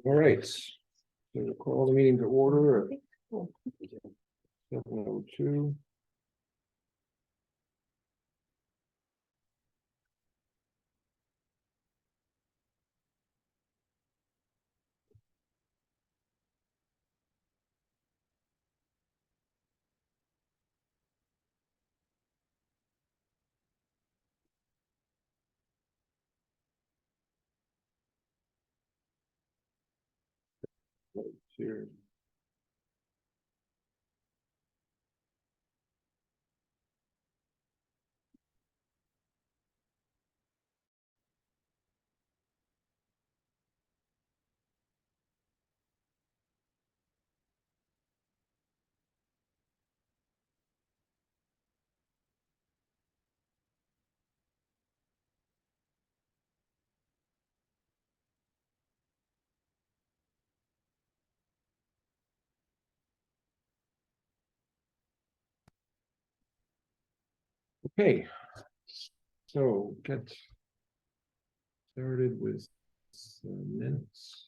All right. So we'll call the meeting to order at 7:02. Here. Okay, so get started with minutes.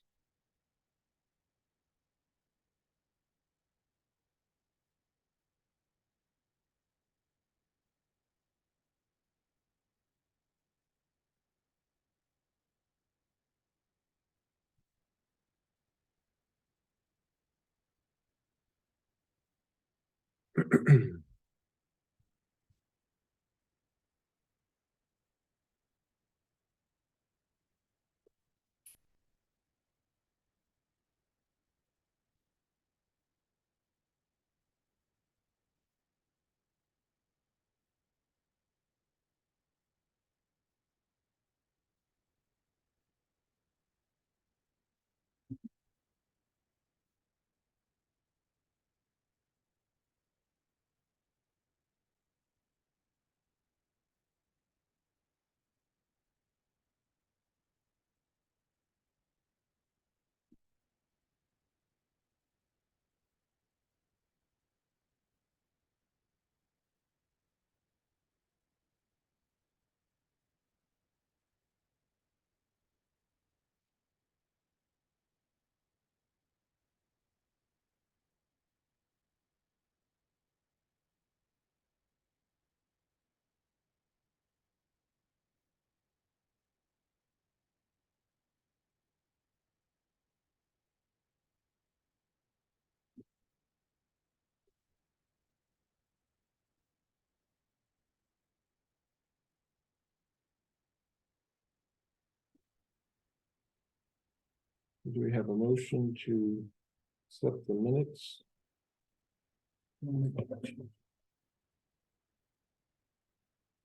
Do we have a motion to accept the minutes?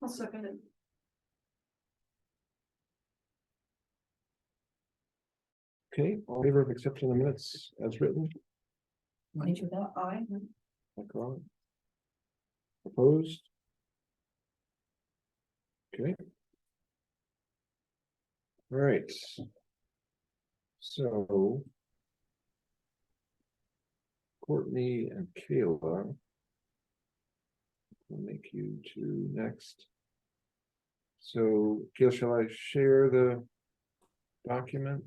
I'll second it. Okay, all in favor of accepting the minutes as written? Aye. Like, opposed? Okay. All right. So Courtney and Kayla. We'll make you two next. So, Kayla, shall I share the document?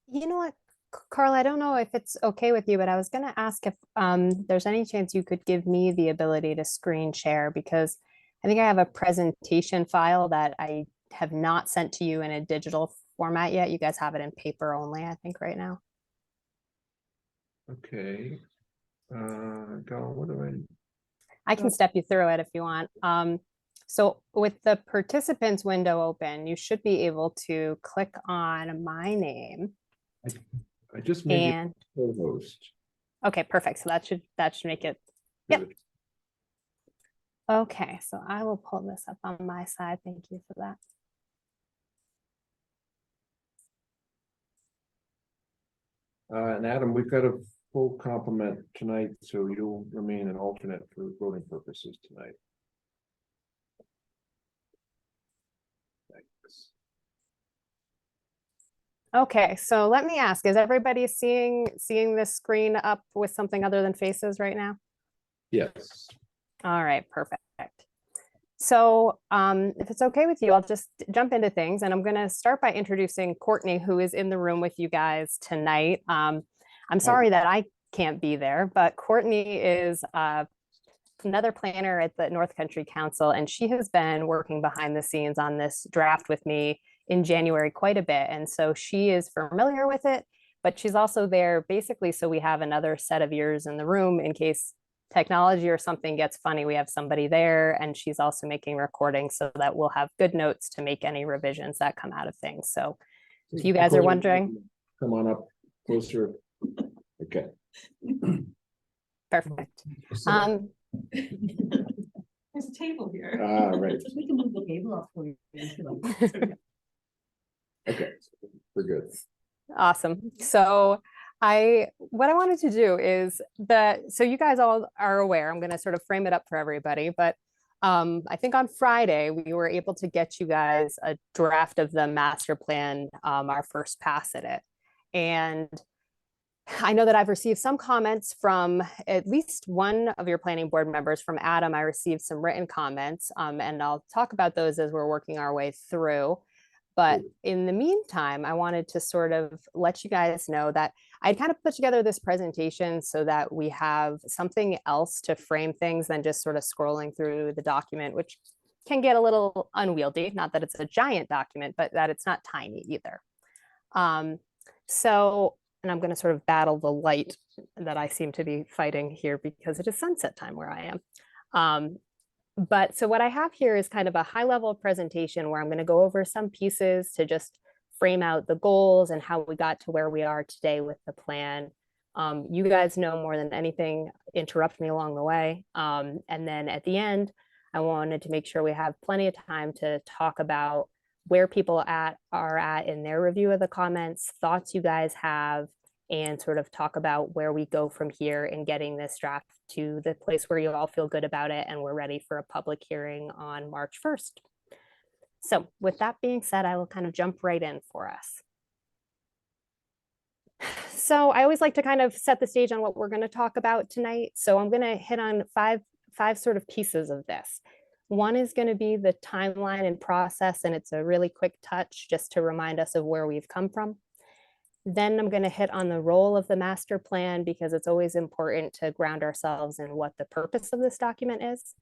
You know what, Carl, I don't know if it's okay with you, but I was gonna ask if there's any chance you could give me the ability to screen share, because I think I have a presentation file that I have not sent to you in a digital format yet. You guys have it in paper only, I think, right now. Okay. What do I can step you through it if you want. So with the participants window open, you should be able to click on my name. I just made And you co-host. okay, perfect. So that should make it. Yep. Good. Okay, so I will pull this up on my side. Thank you for that. And Adam, we've got a full complement tonight, so you'll remain an alternate for voting purposes tonight. Thanks. Okay, so let me ask, is everybody seeing this screen up with something other than faces right now? Yes. All right, perfect. So if it's okay with you, I'll just jump into things, and I'm going to start by introducing Courtney, who is in the room with you guys tonight. I'm sorry that I can't be there, but Courtney is another planner at the North Country Council, and she has been working behind the scenes on this draft with me in January quite a bit. And so she is familiar with it, but she's also there basically so we have another set of ears in the room in case technology or something gets funny. We have somebody there, and she's also making recordings so that we'll have good notes to make any revisions that come out of things. So if you guys are wondering. Come on up closer. Okay. Perfect. There's a table here. Right. We can move the table up for you. Okay, we're good. Awesome. So what I wanted to do is so you guys all are aware, I'm going to sort of frame it up for everybody, but I think on Friday, we were able to get you guys a draft of the master plan, our first pass at it. And I know that I've received some comments from at least one of your planning board members. From Adam, I received some written comments, and I'll talk about those as we're working our way through. But in the meantime, I wanted to sort of let you guys know that I kind of put together this presentation so that we have something else to frame things than just sort of scrolling through the document, which can get a little unwieldy. Not that it's a giant document, but that it's not tiny either. And I'm going to sort of battle the light that I seem to be fighting here because it is sunset time where I am. But so what I have here is kind of a high level presentation where I'm going to go over some pieces to just frame out the goals and how we got to where we are today with the plan. You guys know more than anything, interrupt me along the way. And then at the end, I wanted to make sure we have plenty of time to talk about where people are at in their review of the comments, thoughts you guys have, and sort of talk about where we go from here in getting this draft to the place where you all feel good about it and we're ready for a public hearing on March 1st. So with that being said, I will kind of jump right in for us. So I always like to kind of set the stage on what we're going to talk about tonight. So I'm going to hit on five sort of pieces of this. One is going to be the timeline and process, and it's a really quick touch just to remind us of where we've come from. Then I'm going to hit on the role of the master plan because it's always important to ground ourselves in what the purpose of this document is.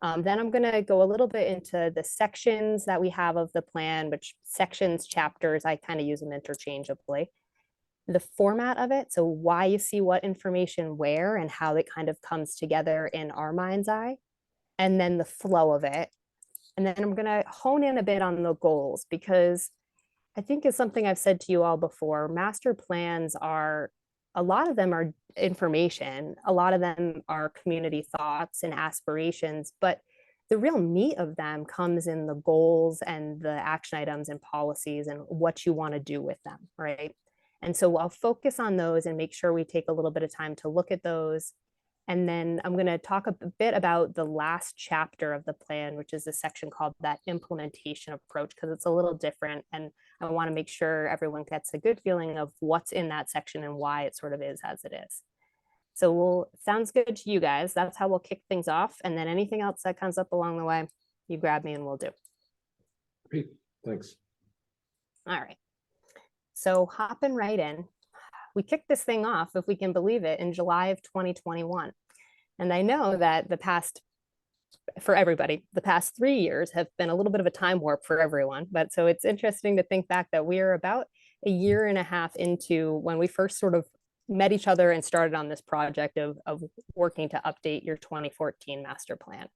Then I'm going to go a little bit into the sections that we have of the plan, which sections, chapters, I kind of use them interchangeably. The format of it, so why you see what information where and how it kind of comes together in our mind's eye. And then the flow of it. And then I'm going to hone in a bit on the goals because I think it's something I've said to you all before. Master plans a lot of them are information. A lot of them are community thoughts and aspirations, but the real meat of them comes in the goals and the action items and policies and what you want to do with them, right? And so I'll focus on those and make sure we take a little bit of time to look at those. And then I'm going to talk a bit about the last chapter of the plan, which is a section called that implementation approach, because it's a little different. And I want to make sure everyone gets a good feeling of what's in that section and why it sort of is as it is. So sounds good to you guys. That's how we'll kick things off. And then anything else that comes up along the way, you grab me and we'll do. Great, thanks. All right. So hopping right in. We kicked this thing off, if we can believe it, in July of 2021. And I know that for everybody, the past 3 years have been a little bit of a time warp for everyone. But so it's interesting to think back that we are about a year and a half into when we first sort of met each other and started on this project of working to update your 2014 master plan.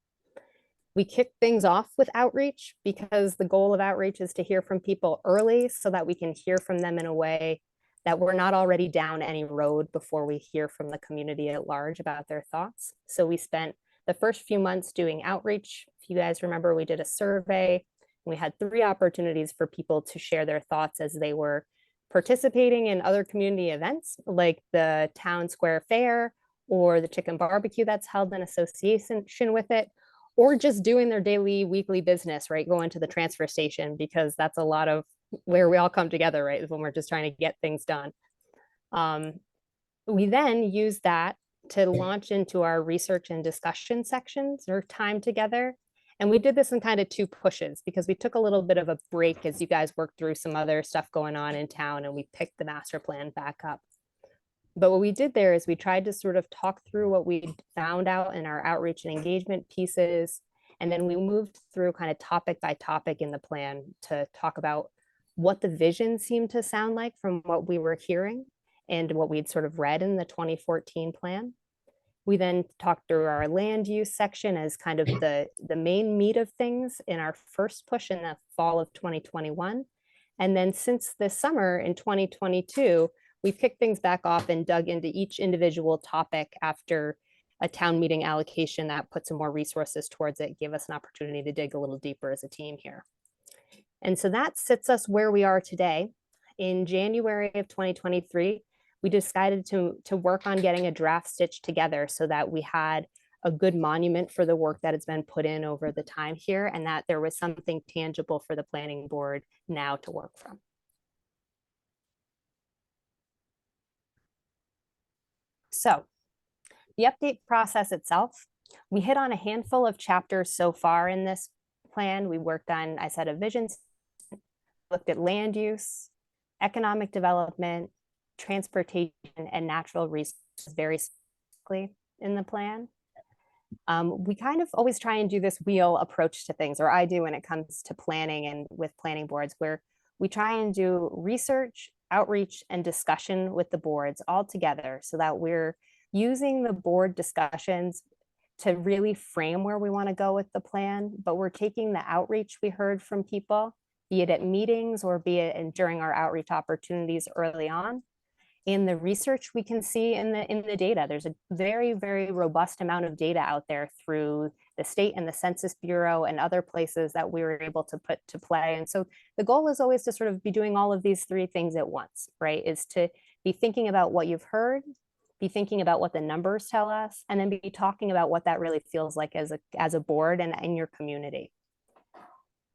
We kicked things off with outreach because the goal of outreach is to hear from people early so that we can hear from them in a way that we're not already down any road before we hear from the community at large about their thoughts. So we spent the first few months doing outreach. If you guys remember, we did a survey. We had 3 opportunities for people to share their thoughts as they were participating in other community events like the town square fair or the chicken barbecue that's held in association with it, or just doing their daily, weekly business, right? Going to the transfer station, because that's a lot of where we all come together, right? When we're just trying to get things done. We then use that to launch into our research and discussion sections or time together. And we did this in kind of two pushes because we took a little bit of a break as you guys worked through some other stuff going on in town, and we picked the master plan back up. But what we did there is we tried to sort of talk through what we found out in our outreach and engagement pieces. And then we moved through kind of topic by topic in the plan to talk about what the vision seemed to sound like from what we were hearing and what we'd sort of read in the 2014 plan. We then talked through our land use section as kind of the main meat of things in our first push in the fall of 2021. And then since this summer in 2022, we've kicked things back off and dug into each individual topic after a town meeting allocation that put some more resources towards it, gave us an opportunity to dig a little deeper as a team here. And so that sits us where we are today. In January of 2023, we decided to work on getting a draft stitched together so that we had a good monument for the work that has been put in over the time here, and that there was something tangible for the planning board now to work from. So the update process itself, we hit on a handful of chapters so far in this plan. We worked on, I said, a vision, looked at land use, economic development, transportation, and natural resources very specifically in the plan. We kind of always try and do this wheel approach to things, or I do when it comes to planning and with planning boards, where we try and do research, outreach, and discussion with the boards all together so that we're using the board discussions to really frame where we want to go with the plan, but we're taking the outreach we heard from people, be it at meetings or be it during our outreach opportunities early on. In the research we can see in the data, there's a very, very robust amount of data out there through the state and the Census Bureau and other places that we were able to put to play. And so the goal is always to sort of be doing all of these three things at once, right? Is to be thinking about what you've heard, be thinking about what the numbers tell us, and then be talking about what that really feels like as a board and in your community.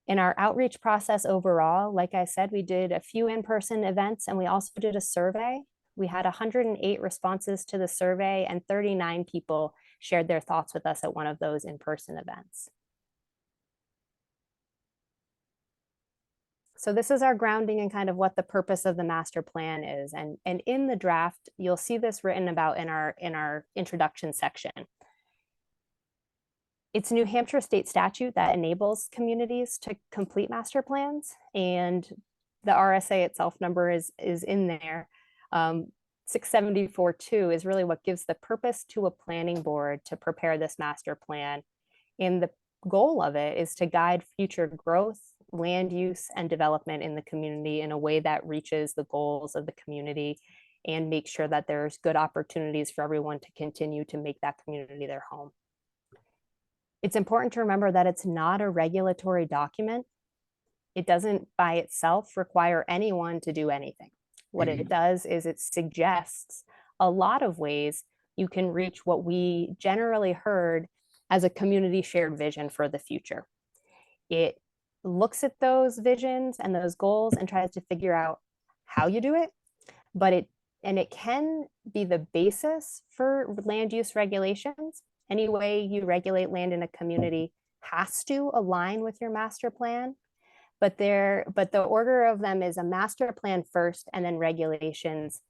In our outreach process overall, like I said, we did a few in-person events and we also did a survey. We had 108 responses to the survey and 39 people shared their thoughts with us at one of those in-person events. So this is our grounding and kind of what the purpose of the master plan is. And in the draft, you'll see this written about in our introduction section. It's a New Hampshire state statute that enables communities to complete master plans, and the RSA itself number is in there. 674-2 is really what gives the purpose to a planning board to prepare this master plan. And the goal of it is to guide future growth, land use, and development in the community in a way that reaches the goals of the community and make sure that there's good opportunities for everyone to continue to make that community their home. It's important to remember that it's not a regulatory document. It doesn't by itself require anyone to do anything. What it does is it suggests a lot of ways you can reach what we generally heard as a community shared vision for the future. It looks at those visions and those goals and tries to figure out how you do it, but it can be the basis for land use regulations. Any way you regulate land in a community has to align with your master plan. But the order of them is a master plan first and then regulations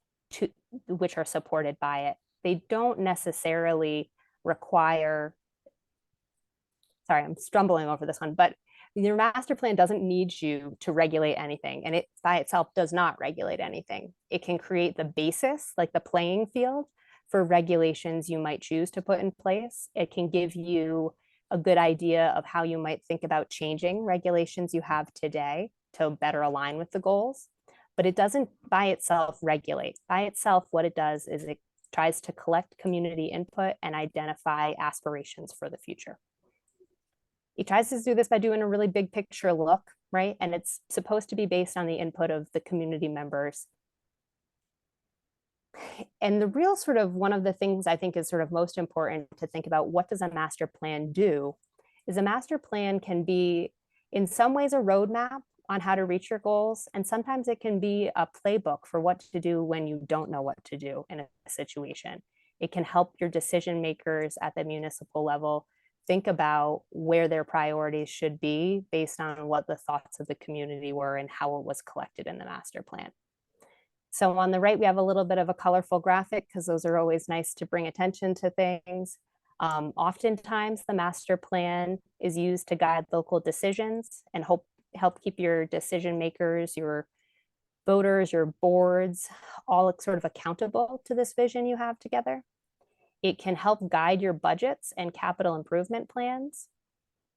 which are supported by it. They don't necessarily require, sorry, I'm stumbling over this one, but your master plan doesn't need you to regulate anything, and it by itself does not regulate anything. It can create the basis, like the playing field for regulations you might choose to put in place. It can give you a good idea of how you might think about changing regulations you have today to better align with the goals, but it doesn't by itself regulate. By itself, what it does is it tries to collect community input and identify aspirations for the future. It tries to do this by doing a really big picture look, right? And it's supposed to be based on the input of the community members. And the real sort of one of the things I think is sort of most important to think about, what does a master plan do, is a master plan can be in some ways a roadmap on how to reach your goals. And sometimes it can be a playbook for what to do when you don't know what to do in a situation. It can help your decision makers at the municipal level think about where their priorities should be based on what the thoughts of the community were and how it was collected in the master plan. So on the right, we have a little bit of a colorful graphic because those are always nice to bring attention to things. Oftentimes the master plan is used to guide local decisions and help keep your decision makers, your voters, your boards, all sort of accountable to this vision you have together. It can help guide your budgets and capital improvement plans.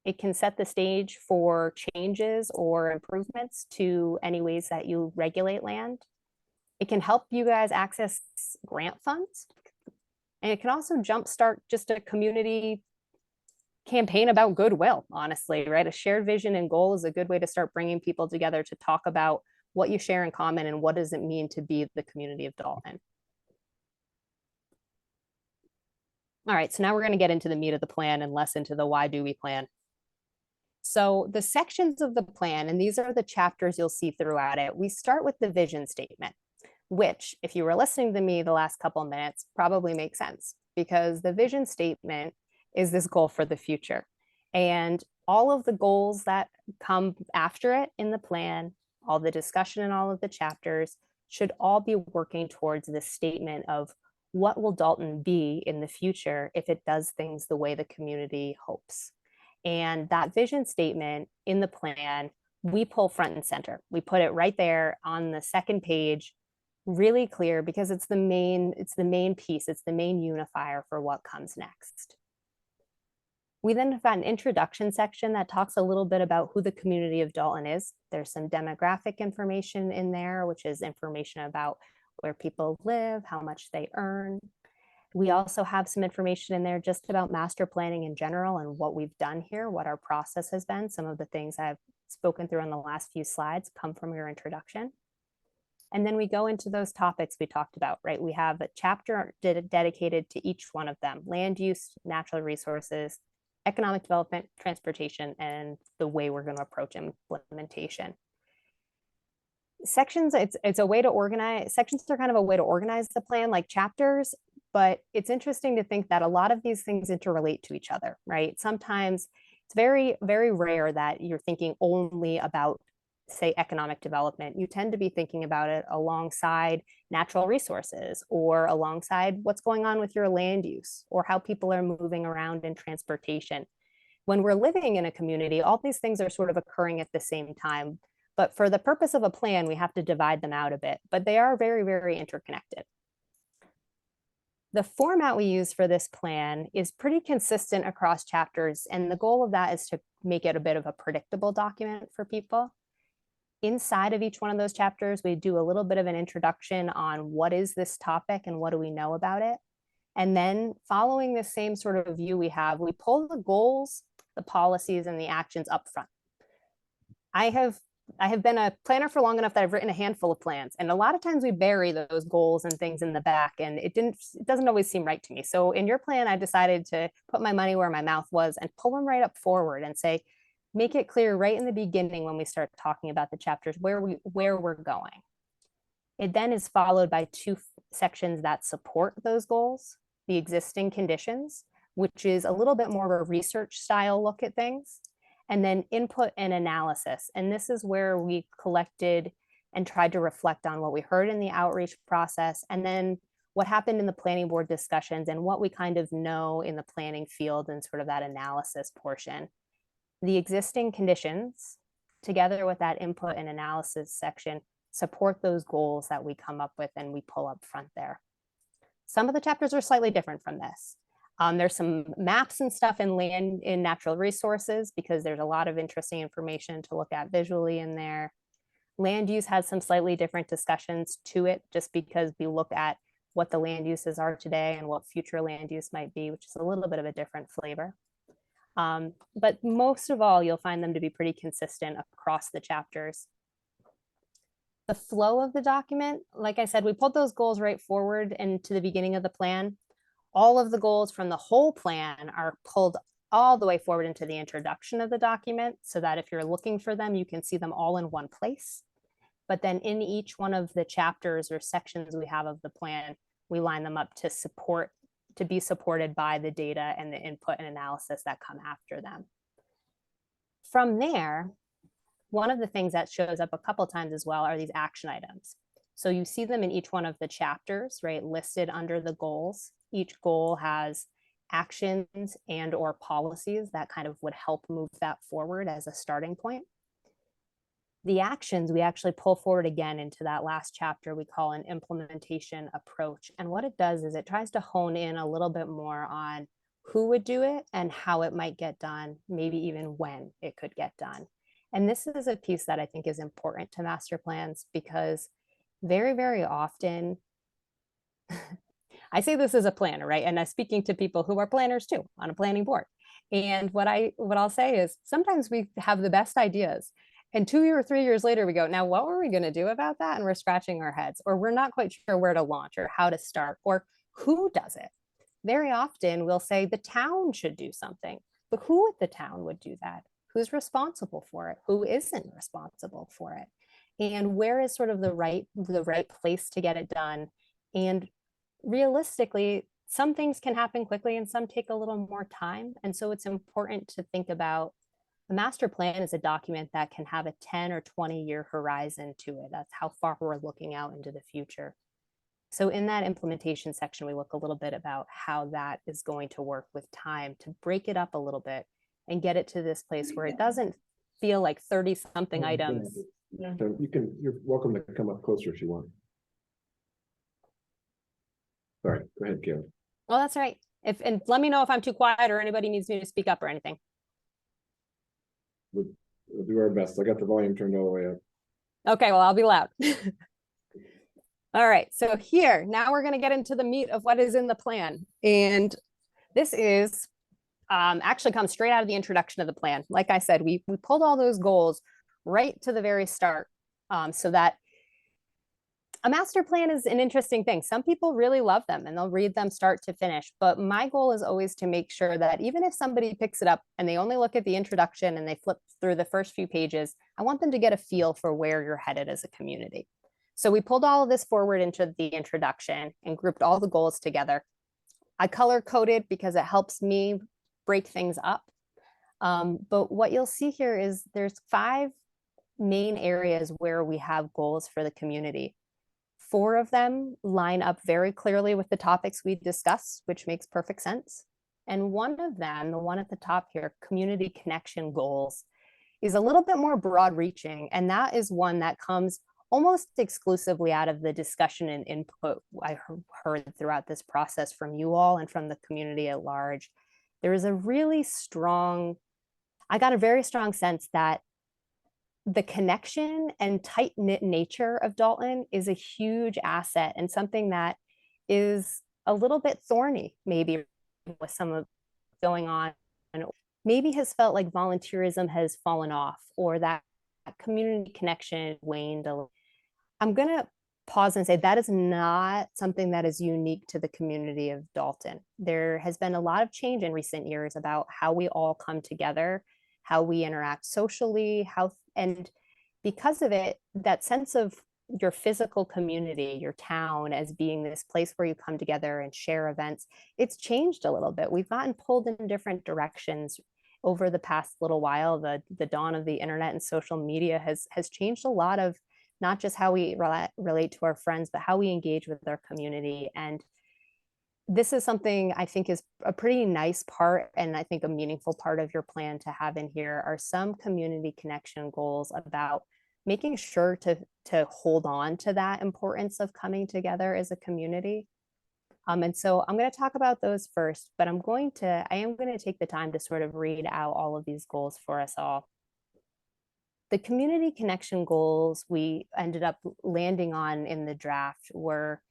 It can set the stage for changes or improvements to any ways that you regulate land. It can help you guys access grant funds. And it can also jumpstart just a community campaign about goodwill, honestly, right? A shared vision and goal is a good way to start bringing people together to talk about what you share in common and what does it mean to be the community of Dalton. All right, so now we're going to get into the meat of the plan and less into the why do we plan. So the sections of the plan, and these are the chapters you'll see throughout it, we start with the vision statement, which, if you were listening to me the last couple of minutes, probably makes sense because the vision statement is this goal for the future. And all of the goals that come after it in the plan, all the discussion in all of the chapters should all be working towards this statement of what will Dalton be in the future if it does things the way the community hopes. And that vision statement in the plan, we pull front and center. We put it right there on the second page, really clear because it's the main piece, it's the main unifier for what comes next. We then have an introduction section that talks a little bit about who the community of Dalton is. There's some demographic information in there, which is information about where people live, how much they earn. We also have some information in there just about master planning in general and what we've done here, what our process has been. Some of the things I've spoken through in the last few slides come from your introduction. And then we go into those topics we talked about, right? We have a chapter dedicated to each one of them: land use, natural resources, economic development, transportation, and the way we're going to approach implementation. Sections, it's a way to organize, sections are kind of a way to organize the plan like chapters, but it's interesting to think that a lot of these things interrelate to each other, right? Sometimes it's very, very rare that you're thinking only about, say, economic development. You tend to be thinking about it alongside natural resources or alongside what's going on with your land use or how people are moving around in transportation. When we're living in a community, all these things are sort of occurring at the same time. But for the purpose of a plan, we have to divide them out a bit, but they are very, very interconnected. The format we use for this plan is pretty consistent across chapters, and the goal of that is to make it a bit of a predictable document for people. Inside of each one of those chapters, we do a little bit of an introduction on what is this topic and what do we know about it. And then following the same sort of view we pull the goals, the policies, and the actions up front. I have been a planner for long enough that I've written a handful of plans, and a lot of times we bury those goals and things in the back, and it doesn't always seem right to me. So in your plan, I decided to put my money where my mouth was and pull them right up forward and say, make it clear right in the beginning when we start talking about the chapters where we're going. It then is followed by two sections that support those goals: the existing conditions, which is a little bit more of a research style look at things, and then input and analysis. And this is where we collected and tried to reflect on what we heard in the outreach process, and then what happened in the planning board discussions and what we kind of know in the planning field and sort of that analysis portion. The existing conditions, together with that input and analysis section, support those goals that we come up with and we pull up front there. Some of the chapters are slightly different from this. There's some maps and stuff in land in natural resources because there's a lot of interesting information to look at visually in there. Land use has some slightly different discussions to it just because we look at what the land uses are today and what future land use might be, which is a little bit of a different flavor. But most of all, you'll find them to be pretty consistent across the chapters. The flow of the document, like I said, we pulled those goals right forward into the beginning of the plan. All of the goals from the whole plan are pulled all the way forward into the introduction of the document so that if you're looking for them, you can see them all in one place. But then in each one of the chapters or sections we have of the plan, we line them up to support, to be supported by the data and the input and analysis that come after them. From there, one of the things that shows up a couple times as well are these action items. So you see them in each one of the chapters, right, listed under the goals. Each goal has actions and or policies that kind of would help move that forward as a starting point. The actions we actually pull forward again into that last chapter we call an implementation approach. And what it does is it tries to hone in a little bit more on who would do it and how it might get done, maybe even when it could get done. And this is a piece that I think is important to master plans because very, very often, I say this as a planner, right? And I'm speaking to people who are planners too on a planning board. And what I'll say is sometimes we have the best ideas and 2 or 3 years later we go, now what were we going to do about that? And we're scratching our heads, or we're not quite sure where to launch or how to start or who does it. Very often we'll say the town should do something, but who at the town would do that? Who's responsible for it? Who isn't responsible for it? And where is sort of the right place to get it done? And realistically, some things can happen quickly and some take a little more time. And so it's important to think about a master plan is a document that can have a 10 or 20-year horizon to it. That's how far we're looking out into the future. So in that implementation section, we look a little bit about how that is going to work with time to break it up a little bit and get it to this place where it doesn't feel like 30 something items. Yeah. So you're welcome to come up closer if you want. Sorry, go ahead, Gail. Well, that's all right. And let me know if I'm too quiet or anybody needs me to speak up or anything. We'll do our best. I got the volume turned all the way up. Okay, well, I'll be loud. All right, so here, now we're going to get into the meat of what is in the plan. And this is actually comes straight out of the introduction of the plan. Like I said, we pulled all those goals right to the very start so that a master plan is an interesting thing. Some people really love them and they'll read them start to finish. But my goal is always to make sure that even if somebody picks it up and they only look at the introduction and they flip through the first few pages, I want them to get a feel for where you're headed as a community. So we pulled all of this forward into the introduction and grouped all the goals together. I color coded because it helps me break things up. But what you'll see here is there's 5 main areas where we have goals for the community. 4 of them line up very clearly with the topics we discussed, which makes perfect sense. And one of them, the one at the top here, community connection goals, is a little bit more broad reaching. And that is one that comes almost exclusively out of the discussion and input I heard throughout this process from you all and from the community at large. There is a really strong, I got a very strong sense that the connection and tight-knit nature of Dalton is a huge asset and something that is a little bit thorny, maybe with some of going on, and maybe has felt like volunteerism has fallen off or that community connection waned a little. I'm going to pause and say that is not something that is unique to the community of Dalton. There has been a lot of change in recent years about how we all come together, how we interact socially, and because of it, that sense of your physical community, your town as being this place where you come together and share events, it's changed a little bit. We've gotten pulled in different directions over the past little while. The dawn of the internet and social media has changed a lot of not just how we relate to our friends, but how we engage with our community. And this is something I think is a pretty nice part, and I think a meaningful part of your plan to have in here are some community connection goals about making sure to hold on to that importance of coming together as a community. And so I'm going to talk about those first, but I am going to take the time to sort of read out all of these goals for us all. The community connection goals we ended up landing on in the draft were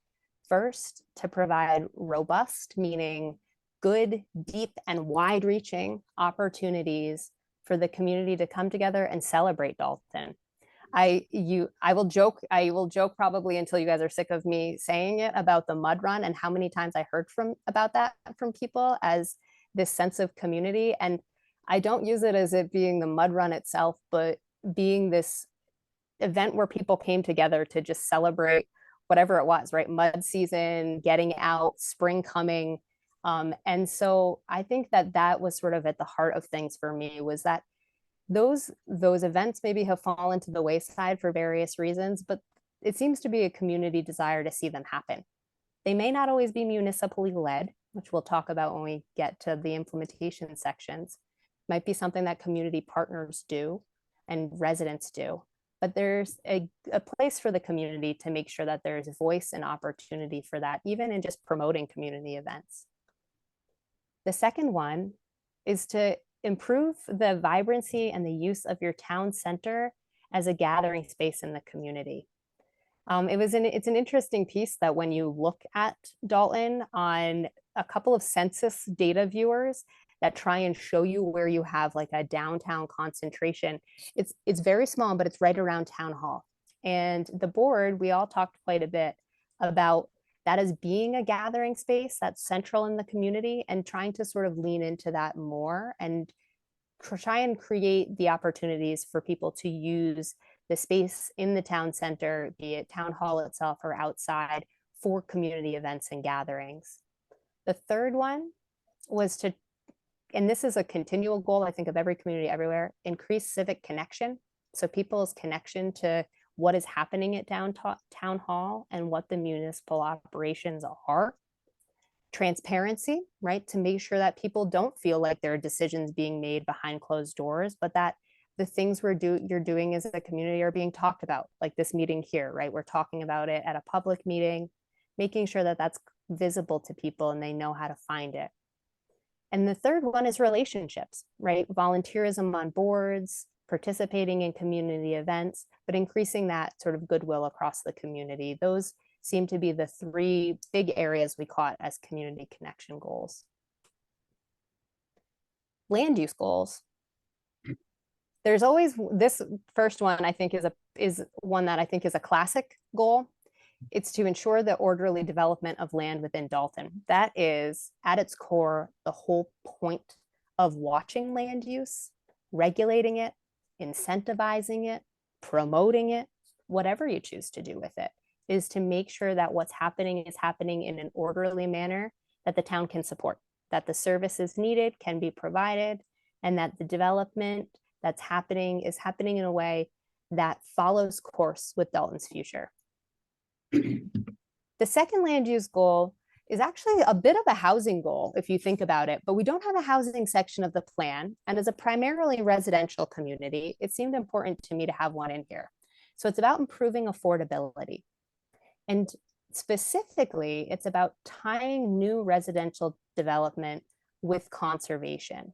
first, to provide robust, meaning good, deep, and wide-reaching opportunities for the community to come together and celebrate Dalton. I will joke probably until you guys are sick of me saying it about the mud run and how many times I heard about that from people as this sense of community. And I don't use it as it being the mud run itself, but being this event where people came together to just celebrate whatever it was, right? Mud season, getting out, spring coming, And so I think that that was sort of at the heart of things for me, was that those events maybe have fallen to the wayside for various reasons, but it seems to be a community desire to see them happen. They may not always be municipally led, which we'll talk about when we get to the implementation sections. Might be something that community partners do and residents do, but there's a place for the community to make sure that there's voice and opportunity for that, even in just promoting community events. The second one is to improve the vibrancy and the use of your town center as a gathering space in the community. It's an interesting piece that when you look at Dalton on a couple of census data viewers that try and show you where you have like a downtown concentration, it's very small, but it's right around town hall. And the board, we all talked quite a bit about that as being a gathering space that's central in the community, and trying to sort of lean into that more and try and create the opportunities for people to use the space in the town center, be it town hall itself or outside, for community events and gatherings. The third one was to, and this is a continual goal, I think, of every community everywhere, increase civic connection. So people's connection to what is happening at town hall and what the municipal operations are. Transparency, right? To make sure that people don't feel like there are decisions being made behind closed doors, but that the things you're doing as a community are being talked about, like this meeting here, right? We're talking about it at a public meeting, making sure that that's visible to people and they know how to find it. And the third one is relationships, right? Volunteerism on boards, participating in community events, but increasing that sort of goodwill across the community. Those seem to be the three big areas we caught as community connection goals. Land use goals. There's always this first one, I think, is one that I think is a classic goal. It's to ensure the orderly development of land within Dalton. That is, at its core, the whole point of watching land use, regulating it, incentivizing it, promoting it, whatever you choose to do with it, is to make sure that what's happening is happening in an orderly manner that the town can support, that the services needed can be provided, and that the development that's happening is happening in a way that follows course with Dalton's future. The second land use goal is actually a bit of a housing goal, if you think about it, but we don't have a housing section of the plan. And as a primarily residential community, it seemed important to me to have one in here. So it's about improving affordability. And specifically, it's about tying new residential development with conservation.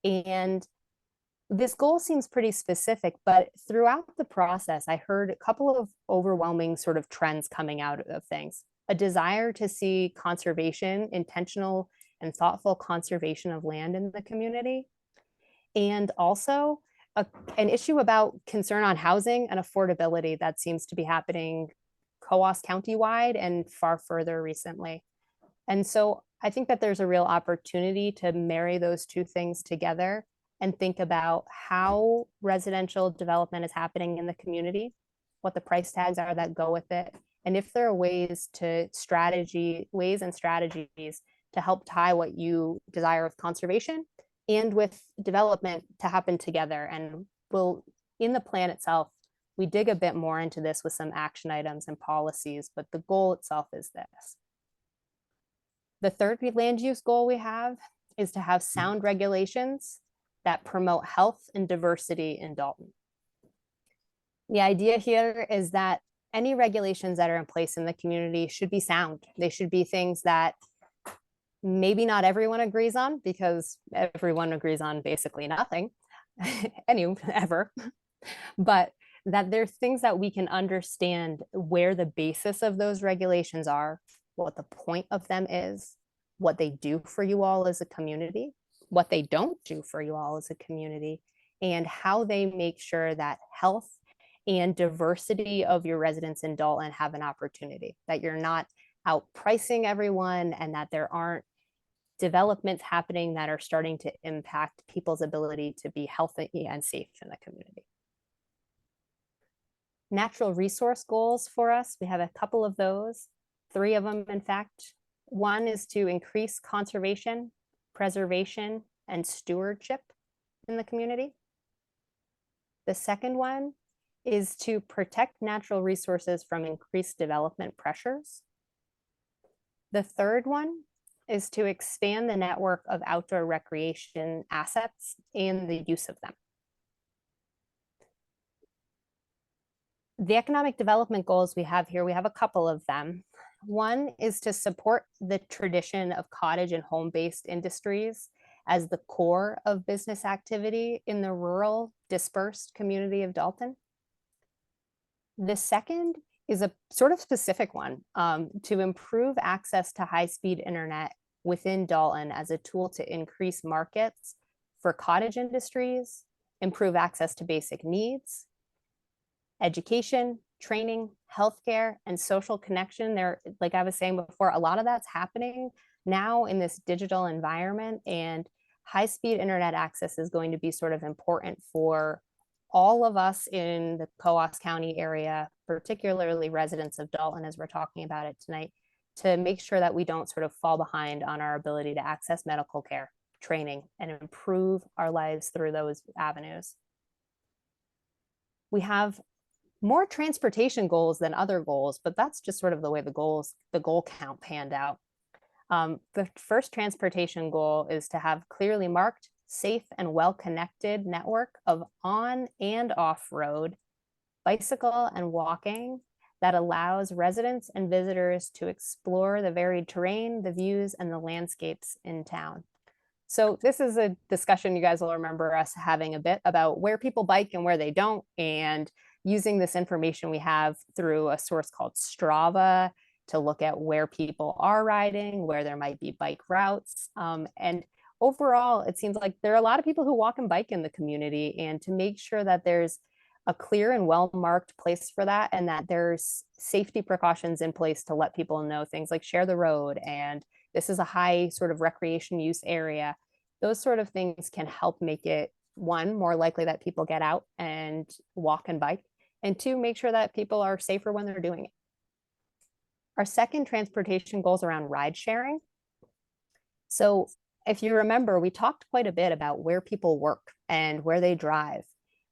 And this goal seems pretty specific, but throughout the process, I heard a couple of overwhelming sort of trends coming out of things. A desire to see conservation, intentional and thoughtful conservation of land in the community. And also an issue about concern on housing and affordability that seems to be happening Coos County-wide and far further recently. And so I think that there's a real opportunity to marry those two things together and think about how residential development is happening in the community, what the price tags are that go with it, and if there are ways and strategies to help tie what you desire of conservation and with development to happen together. And in the plan itself, we dig a bit more into this with some action items and policies, but the goal itself is this. The third land use goal we have is to have sound regulations that promote health and diversity in Dalton. The idea here is that any regulations that are in place in the community should be sound. They should be things that maybe not everyone agrees on, because everyone agrees on basically nothing, ever, but that there's things that we can understand where the basis of those regulations are, what the point of them is, what they do for you all as a community, what they don't do for you all as a community, and how they make sure that health and diversity of your residents in Dalton have an opportunity, that you're not outpricing everyone, and that there aren't developments happening that are starting to impact people's ability to be healthy and safe in the community. Natural resource goals for us, we have a couple of those, 3 of them, in fact. One is to increase conservation, preservation, and stewardship in the community. The second one is to protect natural resources from increased development pressures. The third one is to expand the network of outdoor recreation assets and the use of them. The economic development goals we have here, we have a couple of them. One is to support the tradition of cottage and home-based industries as the core of business activity in the rural, dispersed community of Dalton. The second is a sort of specific one, to improve access to high-speed internet within Dalton as a tool to increase markets for cottage industries, improve access to basic needs, education, training, healthcare, and social connection. There, like I was saying before, a lot of that's happening now in this digital environment, and high-speed internet access is going to be sort of important for all of us in the Coos County area, particularly residents of Dalton, as we're talking about it tonight, to make sure that we don't sort of fall behind on our ability to access medical care, training, and improve our lives through those avenues. We have more transportation goals than other goals, but that's just sort of the way the goal count panned out. The first transportation goal is to have clearly marked, safe, and well-connected network of on and off-road bicycle and walking that allows residents and visitors to explore the varied terrain, the views, and the landscapes in town. So this is a discussion you guys will remember us having a bit about where people bike and where they don't, and using this information we have through a source called Strava to look at where people are riding, where there might be bike routes. And overall, it seems like there are a lot of people who walk and bike in the community, and to make sure that there's a clear and well-marked place for that, and that there's safety precautions in place to let people know things like share the road, and this is a high sort of recreation use area. Those sort of things can help make it, one, more likely that people get out and walk and bike, and two, make sure that people are safer when they're doing it. Our second transportation goal is around ride sharing. So if you remember, we talked quite a bit about where people work and where they drive.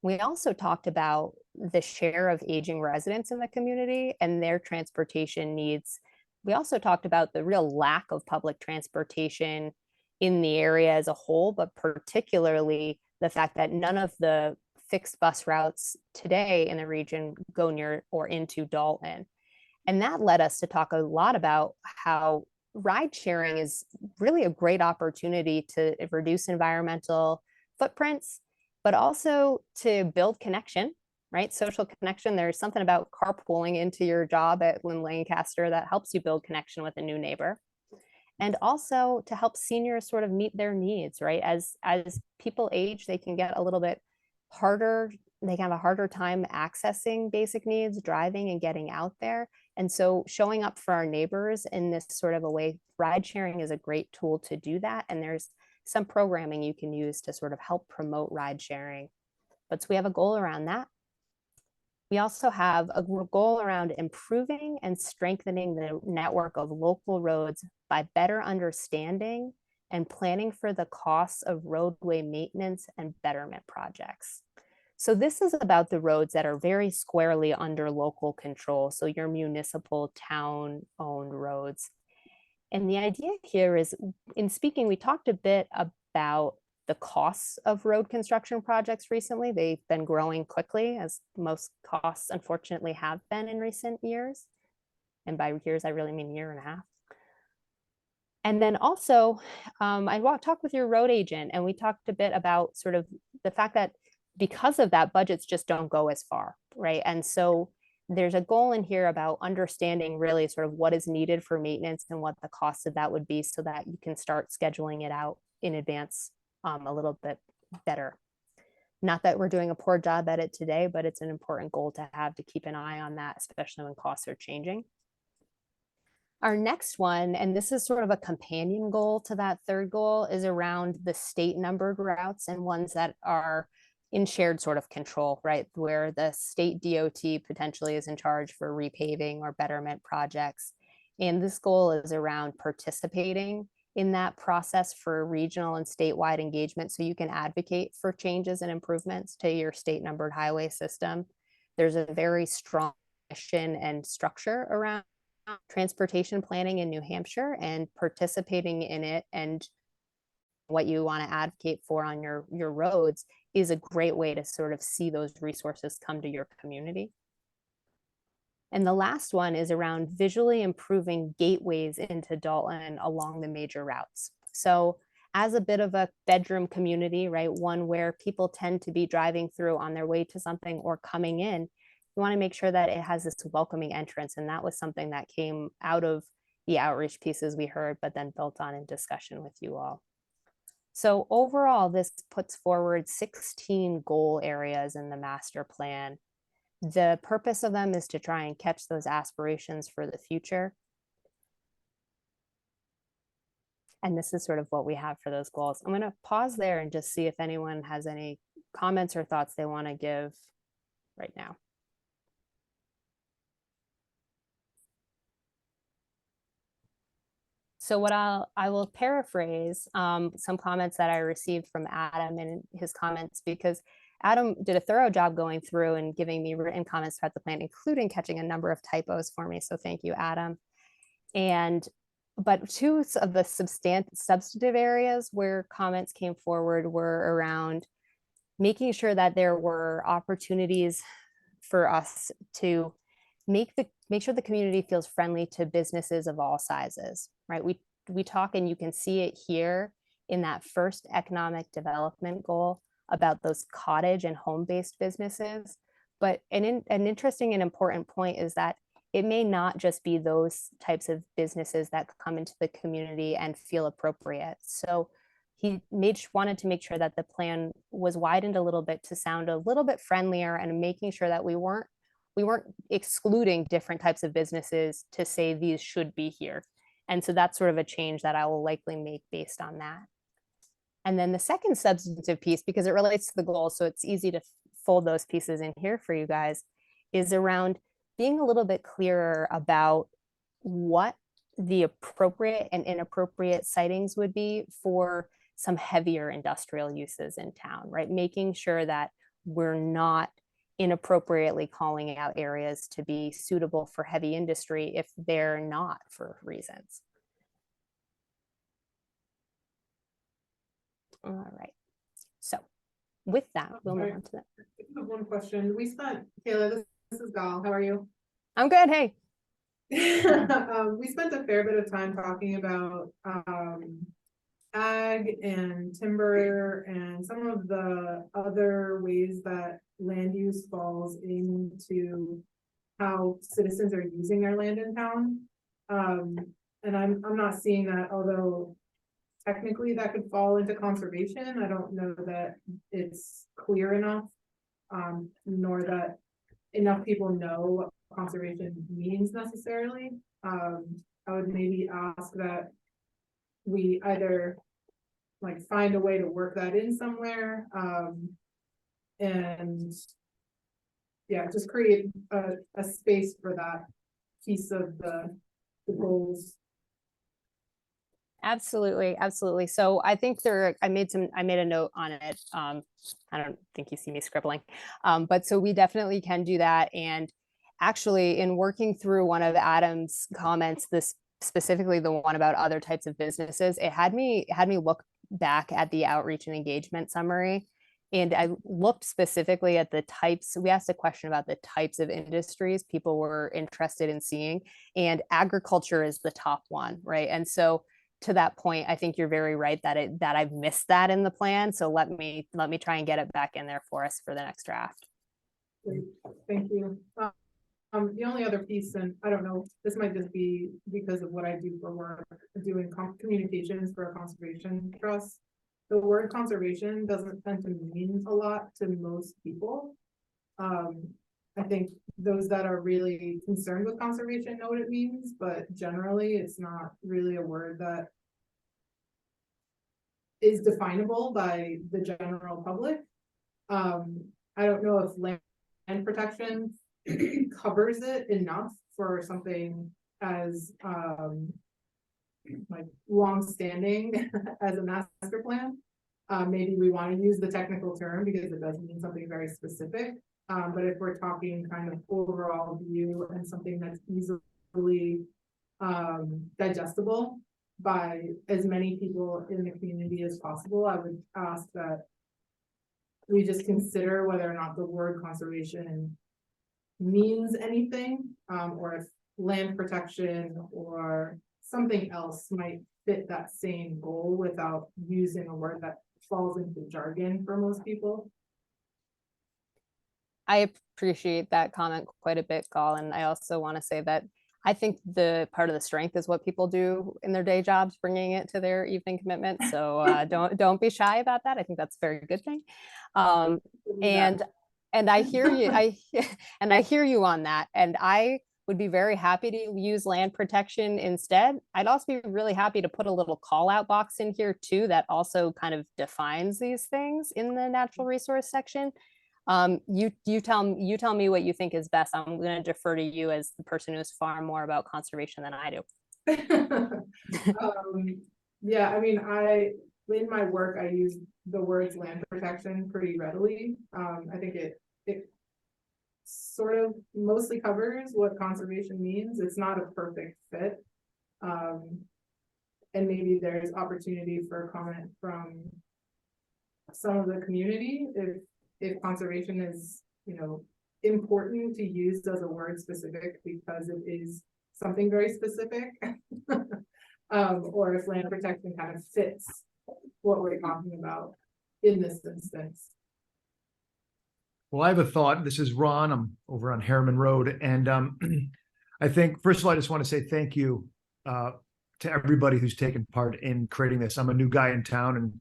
We also talked about the share of aging residents in the community and their transportation needs. We also talked about the real lack of public transportation in the area as a whole, but particularly the fact that none of the fixed bus routes today in the region go near or into Dalton. And that led us to talk a lot about how ride sharing is really a great opportunity to reduce environmental footprints, but also to build connection, right? Social connection. There's something about carpooling into your job at Lynn Lancaster that helps you build connection with a new neighbor. And also to help seniors sort of meet their needs, right? As people age, they can get a little bit harder. They can have a harder time accessing basic needs, driving and getting out there. And so showing up for our neighbors in this sort of a way, ride sharing is a great tool to do that. And there's some programming you can use to sort of help promote ride sharing. But so we have a goal around that. We also have a goal around improving and strengthening the network of local roads by better understanding and planning for the costs of roadway maintenance and betterment projects. So this is about the roads that are very squarely under local control. So your municipal town-owned roads. And the idea here is, in speaking, we talked a bit about the costs of road construction projects recently. They've been growing quickly, as most costs unfortunately have been in recent years. And by years, I really mean year and a half. And then also, I talked with your road agent, and we talked a bit about sort of the fact that because of that, budgets just don't go as far, right? And so there's a goal in here about understanding really sort of what is needed for maintenance and what the cost of that would be, so that you can start scheduling it out in advance a little bit better. Not that we're doing a poor job at it today, but it's an important goal to have, to keep an eye on that, especially when costs are changing. Our next one, and this is sort of a companion goal to that third goal, is around the state numbered routes and ones that are in shared sort of control, right? Where the state DOT potentially is in charge for repaving or betterment projects. And this goal is around participating in that process for regional and statewide engagement so you can advocate for changes and improvements to your state numbered highway system. There's a very strong mission and structure around transportation planning in New Hampshire, and participating in it and what you want to advocate for on your roads is a great way to sort of see those resources come to your community. And the last one is around visually improving gateways into Dalton along the major routes. So as a bit of a bedroom community, right, one where people tend to be driving through on their way to something or coming in, you want to make sure that it has this welcoming entrance. And that was something that came out of the outreach pieces we heard, but then built on in discussion with you all. So overall, this puts forward 16 goal areas in the master plan. The purpose of them is to try and catch those aspirations for the future. And this is sort of what we have for those goals. I'm going to pause there and just see if anyone has any comments or thoughts they want to give right now. So what I will paraphrase some comments that I received from Adam and his comments, because Adam did a thorough job going through and giving me written comments throughout the plan, including catching a number of typos for me. So thank you, Adam. But two of the substantive areas where comments came forward were around making sure that there were opportunities for us to make sure the community feels friendly to businesses of all sizes, right? We talk, and you can see it here in that first economic development goal about those cottage and home-based businesses. But an interesting and important point is that it may not just be those types of businesses that come into the community and feel appropriate. So he wanted to make sure that the plan was widened a little bit to sound a little bit friendlier, and making sure that we weren't excluding different types of businesses to say these should be here. And so that's sort of a change that I will likely make based on that. And then the second substantive piece, because it relates to the goals, so it's easy to fold those pieces in here for you guys, is around being a little bit clearer about what the appropriate and inappropriate sightings would be for some heavier industrial uses in town, right? Making sure that we're not inappropriately calling out areas to be suitable for heavy industry if they're not for reasons. All right. So with that, we'll move on to that. I have one question. Kayla, this is Gal. How are you? I'm good. Hey. We spent a fair bit of time talking about ag and timber and some of the other ways that land use falls into how citizens are using their land in town. And I'm not seeing that, although technically that could fall into conservation. I don't know that it's clear enough, nor that enough people know what conservation means necessarily. I would maybe ask that we either like find a way to work that in somewhere, and yeah, just create a space for that piece of the goals. Absolutely, absolutely. So I think I made a note on it. I don't think you see me scribbling, but so we definitely can do that. And actually, in working through one of Adam's comments, this specifically the one about other types of businesses, it had me look back at the outreach and engagement summary. And I looked specifically at the types. We asked a question about the types of industries people were interested in seeing, and agriculture is the top one, right? And so to that point, I think you're very right that I've missed that in the plan. So let me try and get it back in there for us for the next draft. Great. Thank you. The only other piece, and I don't know, this might just be because of what I do for work, doing communications for a conservation trust. The word conservation doesn't tend to mean a lot to most people. I think those that are really concerned with conservation know what it means, but generally it's not really a word that is definable by the general public. I don't know if land protection covers it enough for something as, like long-standing as a master plan. Maybe we want to use the technical term because it does mean something very specific. But if we're talking kind of overall view and something that's easily digestible by as many people in the community as possible, I would ask that we just consider whether or not the word conservation means anything, or if land protection or something else might fit that same goal without using a word that falls into jargon for most people. I appreciate that comment quite a bit, Gall, and I also want to say that I think the part of the strength is what people do in their day jobs, bringing it to their evening commitment. So don't be shy about that. I think that's a very good thing. And I hear you. And I hear you on that. And I would be very happy to use land protection instead. I'd also be really happy to put a little call out box in here too that also kind of defines these things in the natural resource section. You tell me what you think is best. I'm going to defer to you as the person who knows far more about conservation than I do. Yeah, I mean, in my work, I use the words land protection pretty readily. I think it sort of mostly covers what conservation means. It's not a perfect fit. And maybe there's opportunity for comment from some of the community if conservation is, important to use as a word specific because it is something very specific. Or if land protection kind of fits what we're talking about in this instance. Well, I have a thought. This is Ron. I'm over on Harriman Road. And I think, first of all, I just want to say thank you to everybody who's taken part in creating this. I'm a new guy in town and